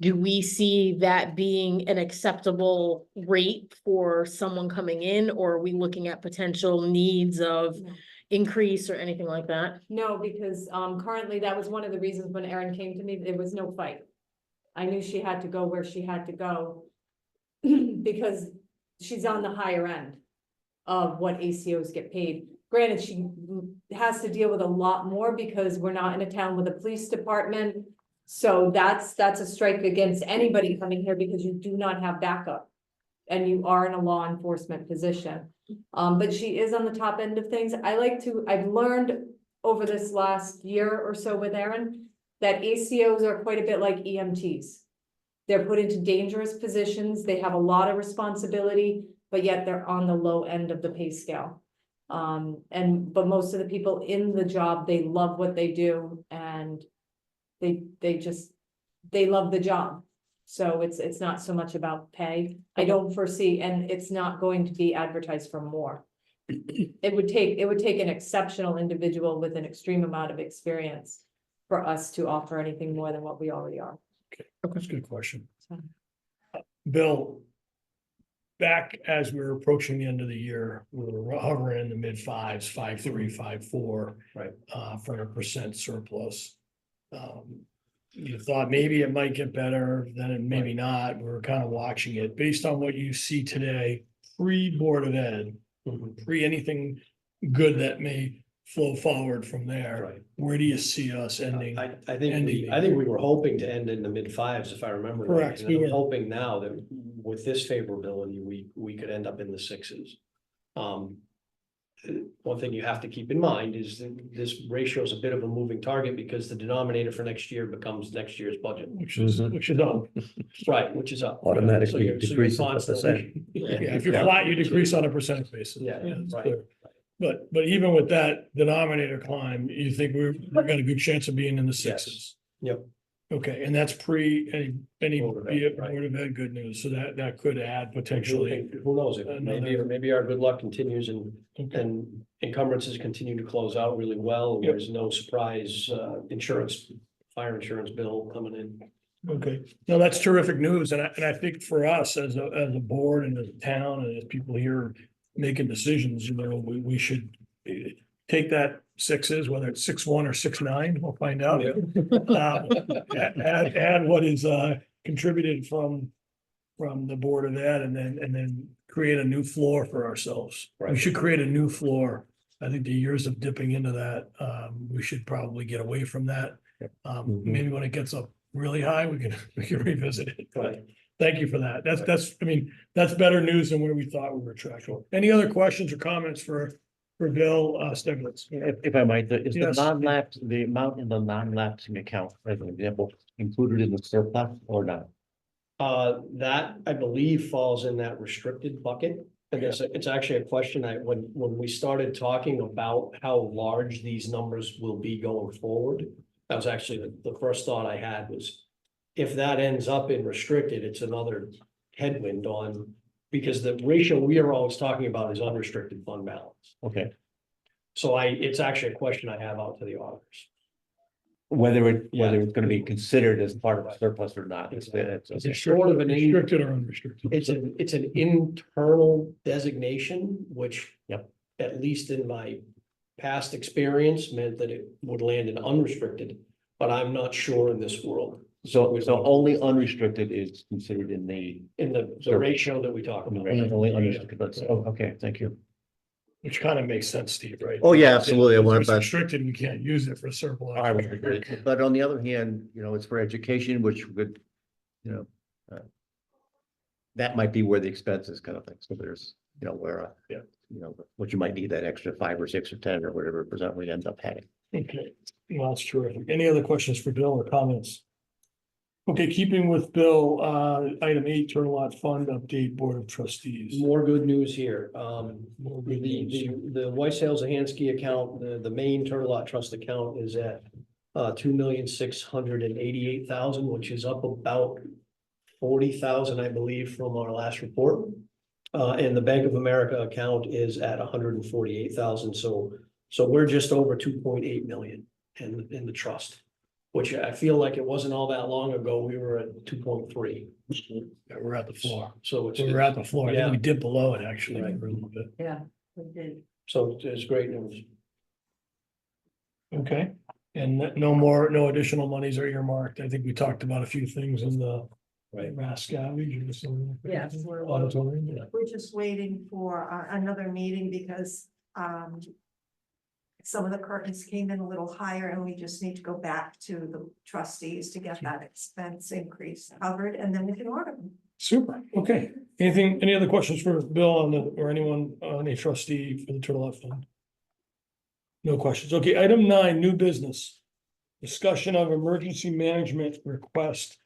Do we see that being an acceptable rate for someone coming in, or are we looking at potential needs of No. increase or anything like that? No, because currently that was one of the reasons when Erin came to me, there was no fight. I knew she had to go where she had to go. Because she's on the higher end of what ACOs get paid. Granted, she has to deal with a lot more because we're not in a town with a police department. So that's a strike against anybody coming here because you do not have backup. And you are in a law enforcement position. But she is on the top end of things. I've learned over this last year or so with Erin that ACOs are quite a bit like EMTs. They're put into dangerous positions. They have a lot of responsibility, but yet they're on the low end of the pay scale. But most of the people in the job, they love what they do and they love the job. So it's not so much about pay. I don't foresee, and it's not going to be advertised for more. It would take an exceptional individual with an extreme amount of experience for us to offer anything more than what we already are. That's a good question. So- Bill, back as we were approaching the end of the year, we were hovering in the mid fives, 5.3, 5.4. Right. For a percent surplus. You thought maybe it might get better, then maybe not. We were kind of watching it based on what you see today, pre-Board of Ed, pre anything good that may flow forward from there. Right. Where do you see us ending? I think we were hoping to end in the mid fives, if I remember. right. Correct, And we I'm were. hoping now that with this favorability, we could end up in the sixes. One thing you have to keep in mind is that this ratio is a bit of a moving target because the denominator for next year becomes next year's budget. Which is up. Right, which is up. Automatically So you're decreases the constantly- Yeah, if you're flat, you decrease on a percentage basis. Yeah, it's right. clear. But even with that denominator climb, you think we've got a good chance of being in the Yes. sixes? Yep. Okay, and that's any Board of Ed, right. Board of Ed good news, so that could add potentially. Who knows, if Another- maybe our good luck continues Okay. and encumbrances continue to close out really well. Yep. There's no surprise, fire insurance bill coming in. Okay, no, that's terrific news, and I think for us as a board and as a town and as people here making decisions, we should take that sixes, whether it's 6.1 or 6.9, we'll find out. Add what is contributed from from the Board of Ed and then create a new floor for ourselves. We Right. should create a new floor. I think the years of dipping into that, we should probably get away from that. Mhm. Maybe when it gets up really high, we can revisit it. Right. Thank you for that. I mean, that's better news than where we thought we were tracking. Any other questions or comments for Bill Stiglitz? If I might, is the Yes. non-lapse, the amount in the non-lapsing account, as an example, included in the surplus or not? That I believe falls in that restricted bucket. And it's actually a question when we started talking about how large these numbers will be going forward. That was actually the first thought I had was, if that ends up in restricted, it's another headwind on, because the ratio we are always talking about is unrestricted fund balance. Okay, So it's actually a question I have out to the auditors. whether it's Yeah. gonna be considered as part of the surplus or not. It's It's okay. sort of Restricted or unrestricted? it's an internal designation, which. Yep. At least in my past experience meant that it would land in unrestricted, but I'm not sure in this world. So only unrestricted is considered in the, In the ratio that we talk about. only unrestricted, okay, thank you. Which kind of makes sense, Steve, right? Oh, yeah, absolutely. I If want it's that. restricted, we can't use it for surplus. I would agree, but on the other hand, it's for education, which would, that might be where the expense is kind of thing, so there's, where, Yeah. What you might need that extra 5 or 6 or 10 or whatever percent we end up having. Okay, well, that's terrific. Any other questions for Bill or comments? Okay, keeping with Bill, item 8, Turtle Lot Fund Update Board of Trustees. More good news here. More good news. The White Sales Zahansky account, the main Turtle Lot Trust account is at 2,688,000, which is up about 40,000, I believe, from our last report. And the Bank of America account is at 148,000, so we're just over 2.8 million in the trust. Which I feel like it wasn't all that long ago, we were at 2.3. Yeah, we're at the floor. So it's, We're at the floor. I Yeah. think we dipped below it actually Right. for a little bit. Yeah, we did. so it's great news. Okay, and no additional monies are earmarked. I think we talked about a few things in the Right. Rascavage or something. Yes, Auditorium, yeah. We're just waiting for another meeting because some of the curtains came in a little higher and we just need to go back to the trustees to get that expense increase covered and then we can order them. Super, okay. Any other questions for Bill or anyone, any trustee for the Turtle Lot Fund? No questions. Okay, item 9, new business. Discussion of emergency management request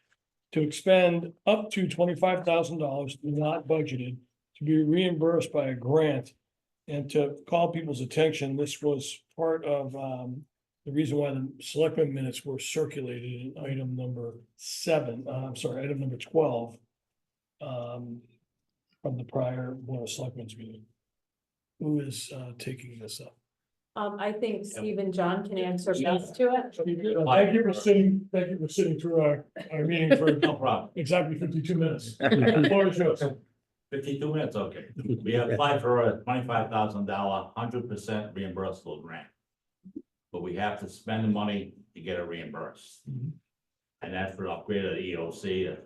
to expend up to $25,000 not budgeted to be reimbursed by a grant. And to call people's attention, this was part of the reason why the selectmen minutes were circulated in item number 7, item number 12. From the prior Board of Selectmen's meeting. Who is taking this up? I think Steve and John can answer best to it. Thank you for sitting through our meeting for No problem. exactly 52 minutes. The floor is yours. 52 minutes, okay. We applied for a $25,000, 100% reimbursable grant. But we have to spend the money to get it reimbursed. Mhm. And that's for upgrade of the EOC,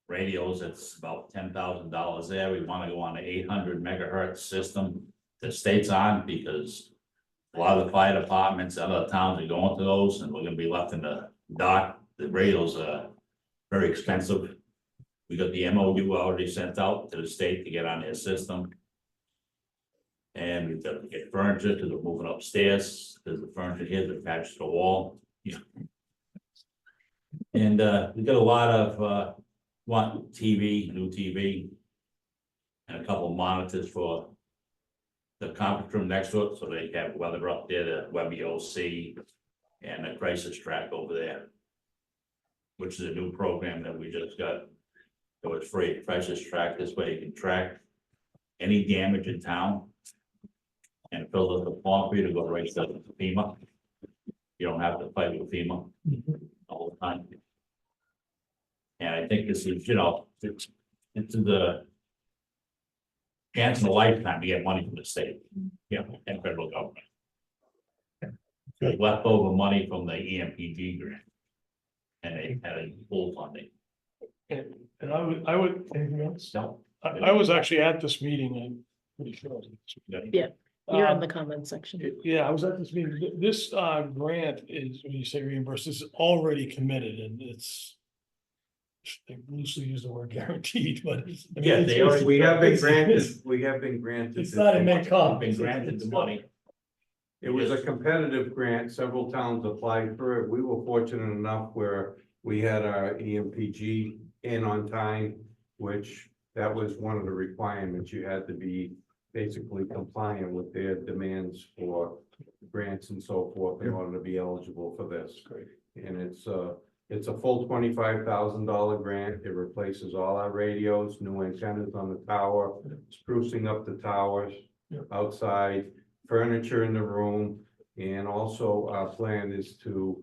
radios, it's about $10,000 there. We want to go on the 800 megahertz system the state's on because a lot of the fire departments, other towns are going to those and we're gonna be left in the dark. The radios are very expensive. We got the MOU already sent out to the state to get on their system. And we've got to get furniture because we're moving upstairs, because the furniture here is attached to the wall. Yeah. And we got a lot of one TV, new TV. And a couple monitors for the conference room next to it, so they have weather up there, the WebEOC and the crisis track over there. Which is a new program that we just got. So it's free, crisis track, this way you can track any damage in town. And fill out the form for you to go right to FEMA. You don't have to fight with FEMA all the time. And I think this is, it's the chance in a lifetime to get money from the state, and federal government. There's leftover money from the EMPG grant. And they had a full funding. And I would, anything else? No. I was actually at this meeting, I'm pretty sure. I was at this meeting. Yeah, You're in Um, the comment section. Yeah, I was at this meeting. This grant is, when you say reimbursed, is already committed and it's. They loosely use the word guaranteed, but. I mean, Yeah, it's- they already- We have been it's- granted, we have been granted. It's not a make up. Been granted the money. It was a competitive grant. Several towns applied for it. We were fortunate enough where we had our EMPG in on time, which that was one of the requirements. You had to be basically compliant with their demands for grants and so forth in order to be eligible for this. Great. And it's a full $25,000 grant. It replaces all our radios, new antennas on the tower, sprucing up the towers Yeah. outside, furniture in the room. And also our plan is to,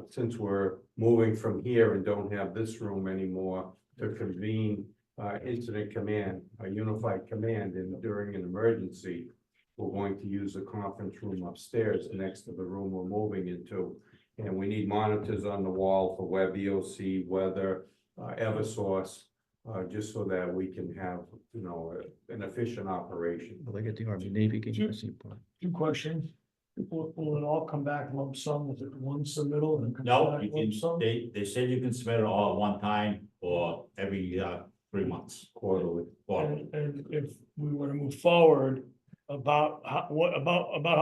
since we're moving from here and don't have this room anymore, to convene incident command, a unified command, and during an emergency, we're going to use a conference room upstairs next to the room we're moving into. And we need monitors on the wall for web EOC, weather, Eversource, just so that we can have, an efficient operation. Well, they get the Army Navy. Can you see? Two questions. Will it all come back lump sum? Is it one submittal and? come No, back you lump can, sum? they said you can submit it all at one time or every 3 months. Quarterly. Quarterly. And if we were to move forward, about how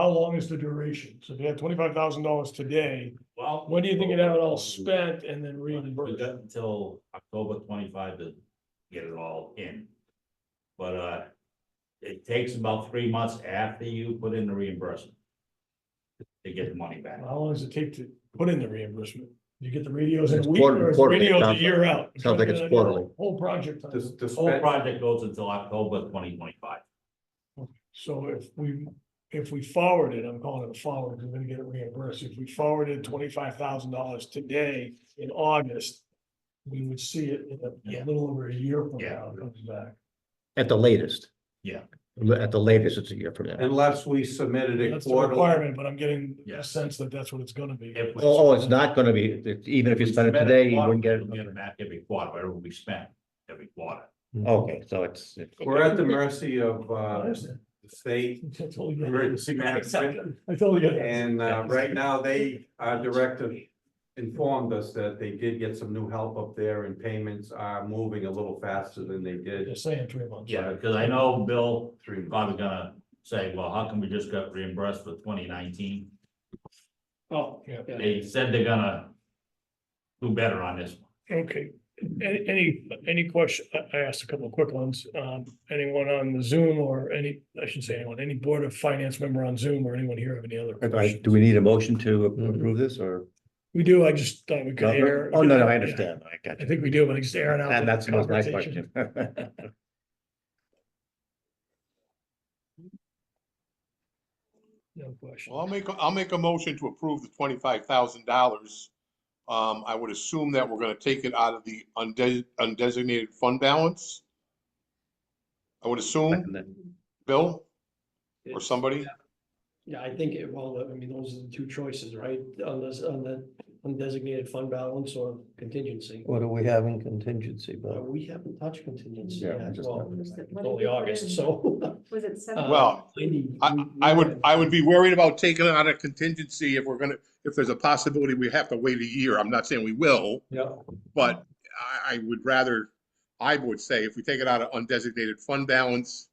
long is the duration? So if you had $25,000 today, Well. when do you think you'd have it all spent and then We reimbursed? got until October 25 to get it all in. But it takes about 3 months after you put in the reimbursement to get the money back. How long does it take to put in the reimbursement? You get the radios in It's a week quarter- or is quarterly. radios a Sounds year out? sounds like it's quarterly. Whole project. time. The The whole spec- project goes until October 2025. So if we forward it, I'm calling it a forward, because we're gonna get it reimbursed. If we forwarded $25,000 today in August, we would see it in a Yeah. little over a year from Yeah. now it comes back. At the latest. Yeah. At the latest, it's a year from now. Unless we submitted it That's the quarterly. requirement, but I'm getting Yeah. a sense that that's what it's gonna be. If we- Oh, it's not gonna be, even if you spend it today, you wouldn't get We'll get it it. back every quarter, whatever we spent every quarter. Okay, so it's. We're at the mercy of, I understand. the state I totally get it. emergency management. I totally get it. And, right now, our director informed us that they did get some new help up there and payments are moving a little faster than they did Just saying 3 months. Yeah, because I know Bill 3 months. probably gonna say, well, how come we just got reimbursed for 2019? Oh, yeah. They said they're gonna do better on this one. Okay, any question, I asked a couple of quick ones, anyone on the Zoom or I should say anyone, any Board of Finance member on Zoom or anyone here have any other questions? Do we need a motion to approve this or? We do, I just thought we could air. Oh, no, I understand. I got I you. think we do, but I just airing out. And the that's my conversation. question. No question. Well, I'll make a motion to approve the $25,000. I would assume that we're gonna take it out of the undesignated fund balance. I would assume, Bill or somebody. Yeah, I think those are the two choices, right? On the undesignated fund balance or contingency. What do we have in contingency, but We haven't touched contingency Yeah, yet. just- Well, What it's did we only put August, in? so. Was it seven? Well, we- I would be worried about taking it out of contingency if there's a possibility we have to wait a year. I'm not saying we will, Yeah, but I would say if we take it out of undesignated fund balance,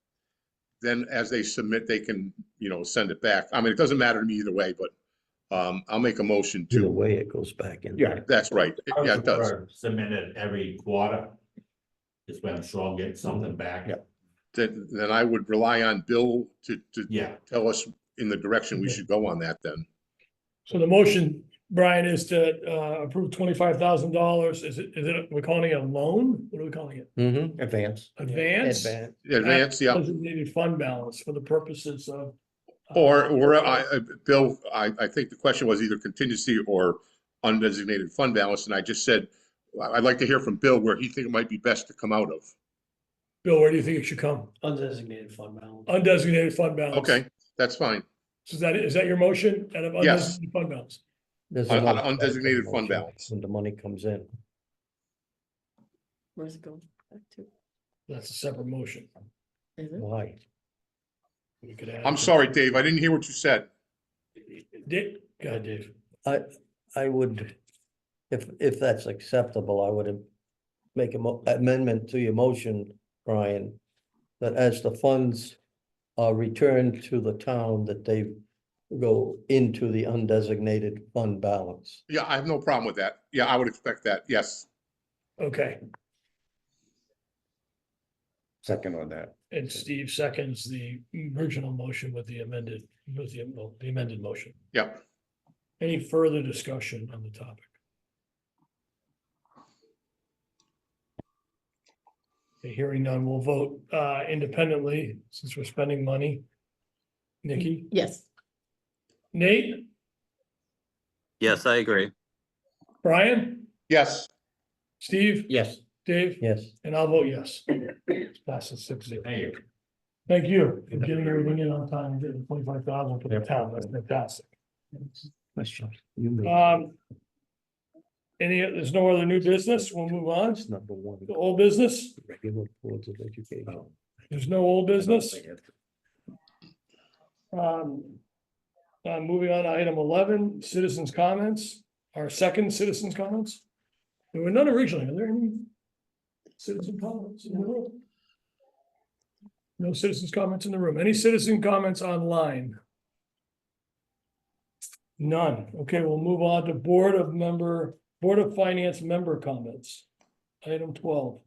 then as they submit, they can, send it back. I mean, it doesn't matter to me either way, but I'll make a motion either to, way, it goes back in. Yeah. that's right. Yeah, it does. Submit it every quarter. Just when I'm sure I'll get something back. Yeah. Then I would rely on Bill to Yeah, tell us in the direction we should go on that then. So the motion, Brian, is to approve $25,000. Is it, we're calling it a loan? What are we calling it? Mm-hmm. Advance. Advance? Advance, yeah. Designated fund balance for the purposes of. Or, Bill, I think the question was either contingency or undesignated fund balance, and I just said, I'd like to hear from Bill where he think it might be best to come out of. Bill, where do you think it should come? undesignated fund balance. Undesignated fund balance. Okay, that's fine. So is that your motion? Out of Yes. undesignated fund balance? There's On another undesignated fund motion balance. When the money comes in. Where's it going? Back to? That's a separate motion. Is it? Why? We could add I'm it to- sorry, Dave, I didn't hear what you said. Go ahead, Dave. I would, if that's acceptable, I would make a amendment to your motion, Brian, that as the funds are returned to the town, that they go into the undesignated fund balance. Yeah, I have no problem with that. Yeah, I would expect that, yes. Okay, Second on that. and Steve seconds the original motion with the amended, the amended motion. Yeah. Any further discussion on the topic? Okay, hearing none, we'll vote independently since we're spending money. Nikki, Yes. Nate, Yes, I agree. Brian, Yes, Steve, Yes. Dave, Yes. and I'll vote yes. Passes 6-0. Thank you. Thank you for getting everything in on time, and getting 25,000 for the town. That's fantastic. Question. You made. There's no other new business. We'll move on. It's number one. The old business, Regular boards of education. there's no old business. Moving on to item 11, citizens' comments, our second citizens' comments. There were none originally. Are there any citizen comments in the room? No citizens' comments in the room. Any citizen comments online? None. Okay, we'll move on to Board of Finance member comments. Item 12.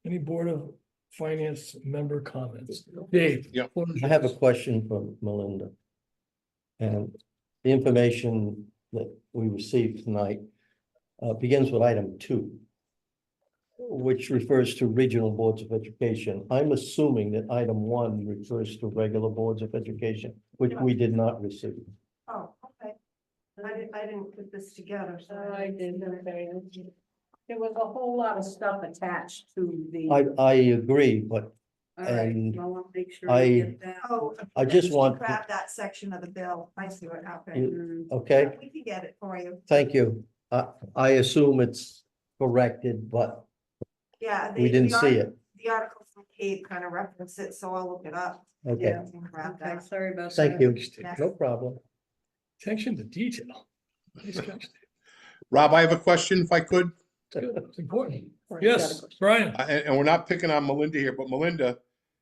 Any Board of Finance member comments? Dave? Yep. I have a question for Melinda. And the information that we received tonight begins with item 2, which refers to regional boards of education. I'm assuming that item 1 refers to regular boards of education, which we did not receive. Oh, okay. I didn't put this together, so. I did, okay. There was a whole lot of stuff attached to the. I agree, but All right, and I want to make sure I- you get that. Oh. I just she want- Grab that section of the bill. I see what happened. You- okay, We can get it for you. thank you. I assume it's corrected, but Yeah. we didn't see it. The article from Kate kind of referenced it, so I'll look it up. Okay, Yeah, and grab Okay, that. sorry about that. thank you. Yes. No problem. Attention to detail. Nice catch. Rob, I have a question if I could. It's important. Brian, you got a Yes, question. Brian. And we're not picking on Melinda here, but Melinda,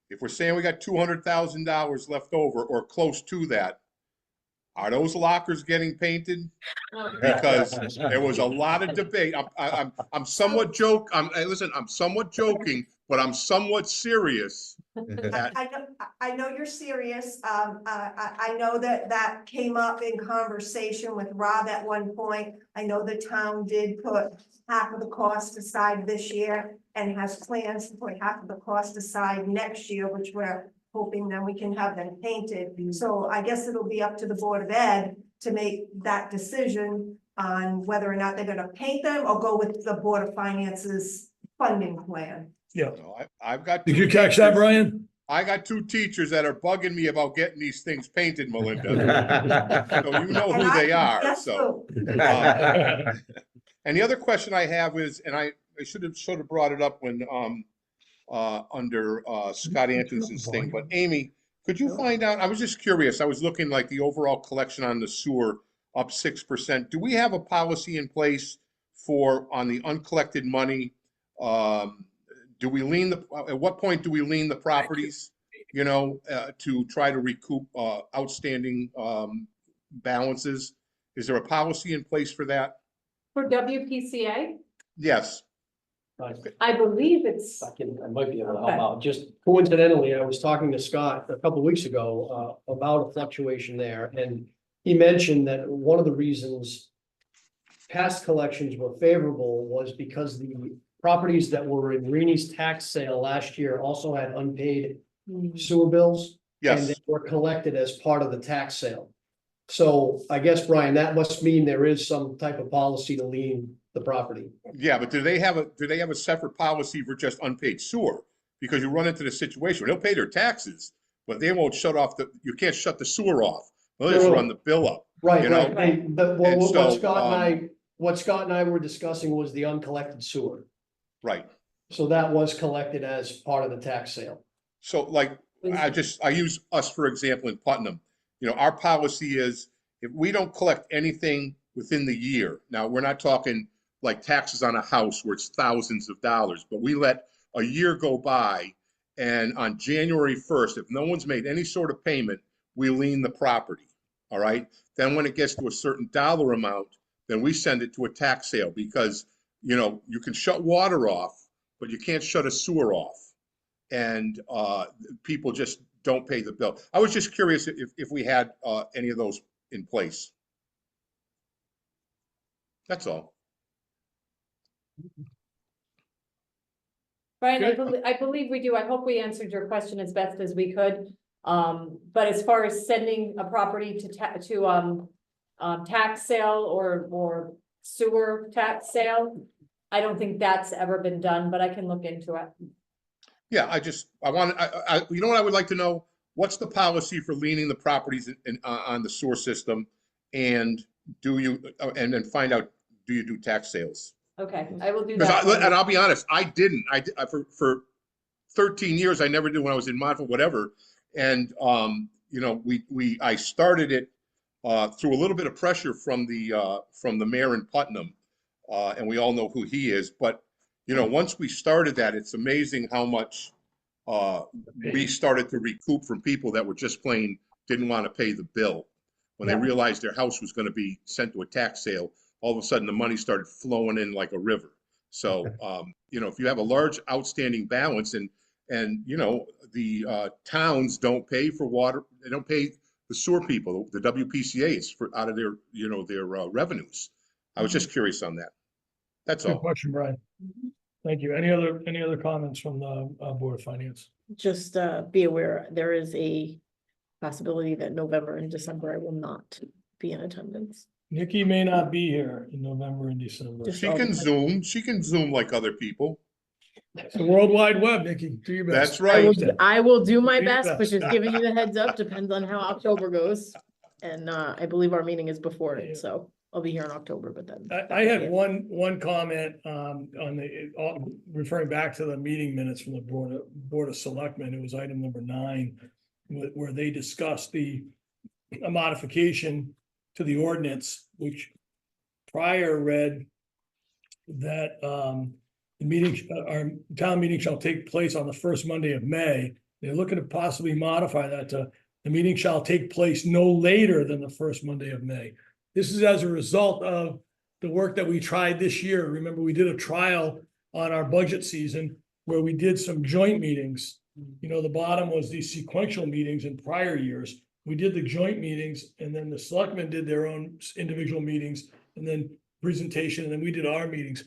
if we're saying we got $200,000 left over or close to that, are those lockers getting painted? Because there was a lot of debate. I'm somewhat listen, I'm somewhat joking, but I'm somewhat serious. I know you're serious. I know that came up in conversation with Rob at one point. I know the town did put half of the cost aside this year and has plans to put half of the cost aside next year, which we're hoping then we can have them painted. So I guess it'll be up to the Board of Ed to make that decision on whether or not they're gonna paint them or go with the Board of Finance's funding plan. Yeah. So I've got. Did two you catch that, teachers- Brian? I got 2 teachers that are bugging me about getting these things painted, Melinda. So you know And who they are, Yes, so. so. And the other question I have is, and I should have sort of brought it up when, under, Scott Anderson's thing, but Amy, could you find out, I was just curious, I was looking like the overall collection on the sewer up 6%. Do we have a policy in place for, on the uncollected money? Do we lien at what point do we lien the properties, you know, to try to recoup, outstanding, balances? Is there a policy in place for that? For WPCA, Yes. I believe it's, I might be able to help Okay. out. Just coincidentally, I was talking to Scott a couple of weeks ago about a fluctuation there, and he mentioned that one of the reasons past collections were favorable was because the properties that were in Reenie's tax sale last year also had unpaid sewer bills. And Yes. they were collected as part of the tax sale. So I guess, Brian, that must mean there is some type of policy to lien the property. Yeah, but do they have a separate policy for just unpaid sewer? Because you run into the situation, they'll pay their taxes, but they won't shut off you can't shut the sewer off. They'll just No. run the bill up. Right, You know? right, but And what so, Scott and I were discussing was the uncollected sewer. Right. So that was collected as part of the tax sale. So like, I use us, for example, in Putnam. You know, our policy is if we don't collect anything within the year, now we're not talking like taxes on a house where it's thousands of dollars, but we let a year go by and on January 1st, if no one's made any sort of payment, we lien the property. All right. Then when it gets to a certain dollar amount, then we send it to a tax sale because, you know, you can shut water off, but you can't shut a sewer off. And people just don't pay the bill. I was just curious if we had any of those in place. That's all. Brian, Good. I believe we do. I hope we answered your question as best as we could. But as far as sending a property to tax sale or sewer tax sale, I don't think that's ever been done, but I can look into it. Yeah, you know what I would like to know? What's the policy for leaning the properties on the sewer system? And and then find out, do you do tax sales? Okay, I will do Because that. and I'll be honest, I didn't. For 13 years, I never did when I was in Montville, whatever. And you know, I started it through a little bit of pressure from the mayor in Putnam, and we all know who he is. But you know, once we started that, it's amazing how much we started to recoup from people that were just plain didn't want to pay the bill. When they realized their house was going to be sent to a tax sale, all of a sudden the money started flowing in like a river. So, you know, if you have a large outstanding balance and you know, the towns don't pay for water, they don't pay the sewer people, the WPCA's out of their, you know, their revenues. I was just curious on that. That's Good all. question, Brian. Thank you. Any other comments from the Board of Finance? Just be aware, there is a possibility that November and December I will not be in attendance. Nikki may not be here in November and December. Just She can Zoom like other people. It's the World Wide Web, Nikki. Do your best. That's right. I will do my Do your best, but best. just giving you the heads up, depends on how October goes. And I believe our meeting is before Yeah. it, so I'll be here in October, but then. I had one comment on referring back to the meeting minutes from the Board of Selectmen. It was item number 9, where they discussed a modification to the ordinance, which prior read that our town meeting shall take place on the first Monday of May. They're looking to possibly modify that to the meeting shall take place no later than the first Monday of May. This is as a result of the work that we tried this year. Remember, we did a trial on our budget season where we did some joint meetings. You know, the bottom was these sequential meetings in prior years. We did the joint meetings and then the selectmen did their own individual meetings and then presentation, and then we did our meetings.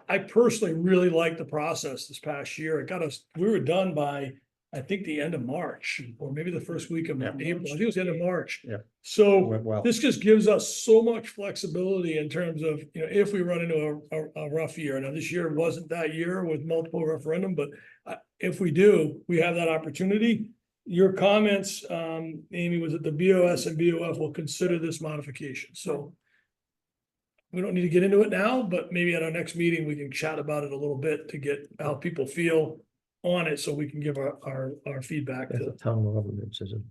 I personally really liked the process this past year. It got us, we were done by, I think, the end of March, or maybe the first week of April. I think it was the end of March. Yeah. So Went well. this just gives us so much flexibility in terms of, you know, if we run into a rough year. Now, this year wasn't that year with multiple referendum, but if we do, we have that opportunity. Your comments, Amy, was that the BOS and BOF will consider this modification. So we don't need to get into it now, but maybe at our next meeting, we can chat about it a little bit to get how people feel on it, so we can give our feedback That's to. a town ordinance, is a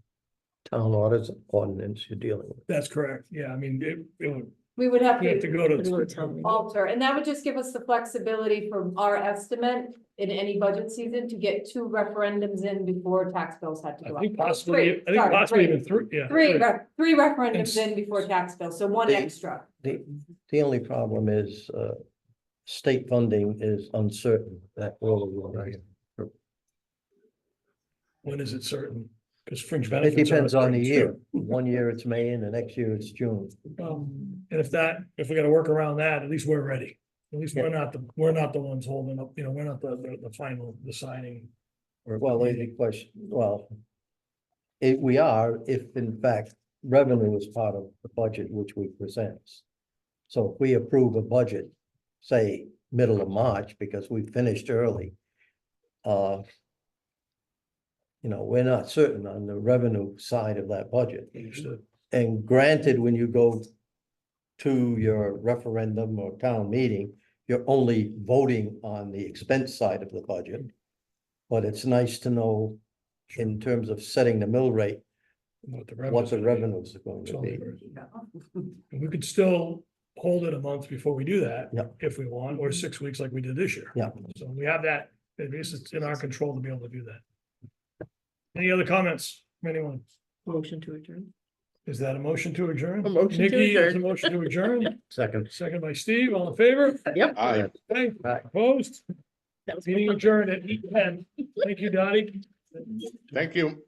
town ordinance you're dealing with. That's correct. Yeah, I mean, We would have we have to to go Go to to. town meeting. alter, and that would just give us the flexibility from our estimate in any budget season to get 2 referendums in before tax bills had to go I up. think Three, possibly sorry, even 3, yeah. Three referendums in before tax bills, so 1 extra. The only problem is, state funding is uncertain, that really will. When is it certain? Because fringe It benefits. are depends on the uncertain, year. too. One year it's May and the next year it's June. And if we gotta work around that, at least we're ready. At least we're not the ones holding up, you know, we're not the final deciding. Well, the question, we are, if in fact revenue is part of the budget which we present. So if we approve a budget, say, middle of March, because we finished early. You know, we're not certain on the revenue side of that budget. And granted, when you go to your referendum or town meeting, you're only voting on the expense side of the budget. But it's nice to know in terms of setting the mill rate, What the what the revenues. revenues are going to be. And we could still hold it a month before we do that. Yeah. If we want, or 6 weeks like we did this year. Yeah. So we have that, at least it's in our control to be able to do that. Any other comments from anyone? Motion to adjourn. Is that a motion to adjourn? A motion to Nikki, is a adjourn. motion to adjourn, Second. second by Steve, all in favor? Yep. Aye. Okay, Aye. opposed? That was. Meeting adjourned at 8:10. Thank you, Dottie. Thank you.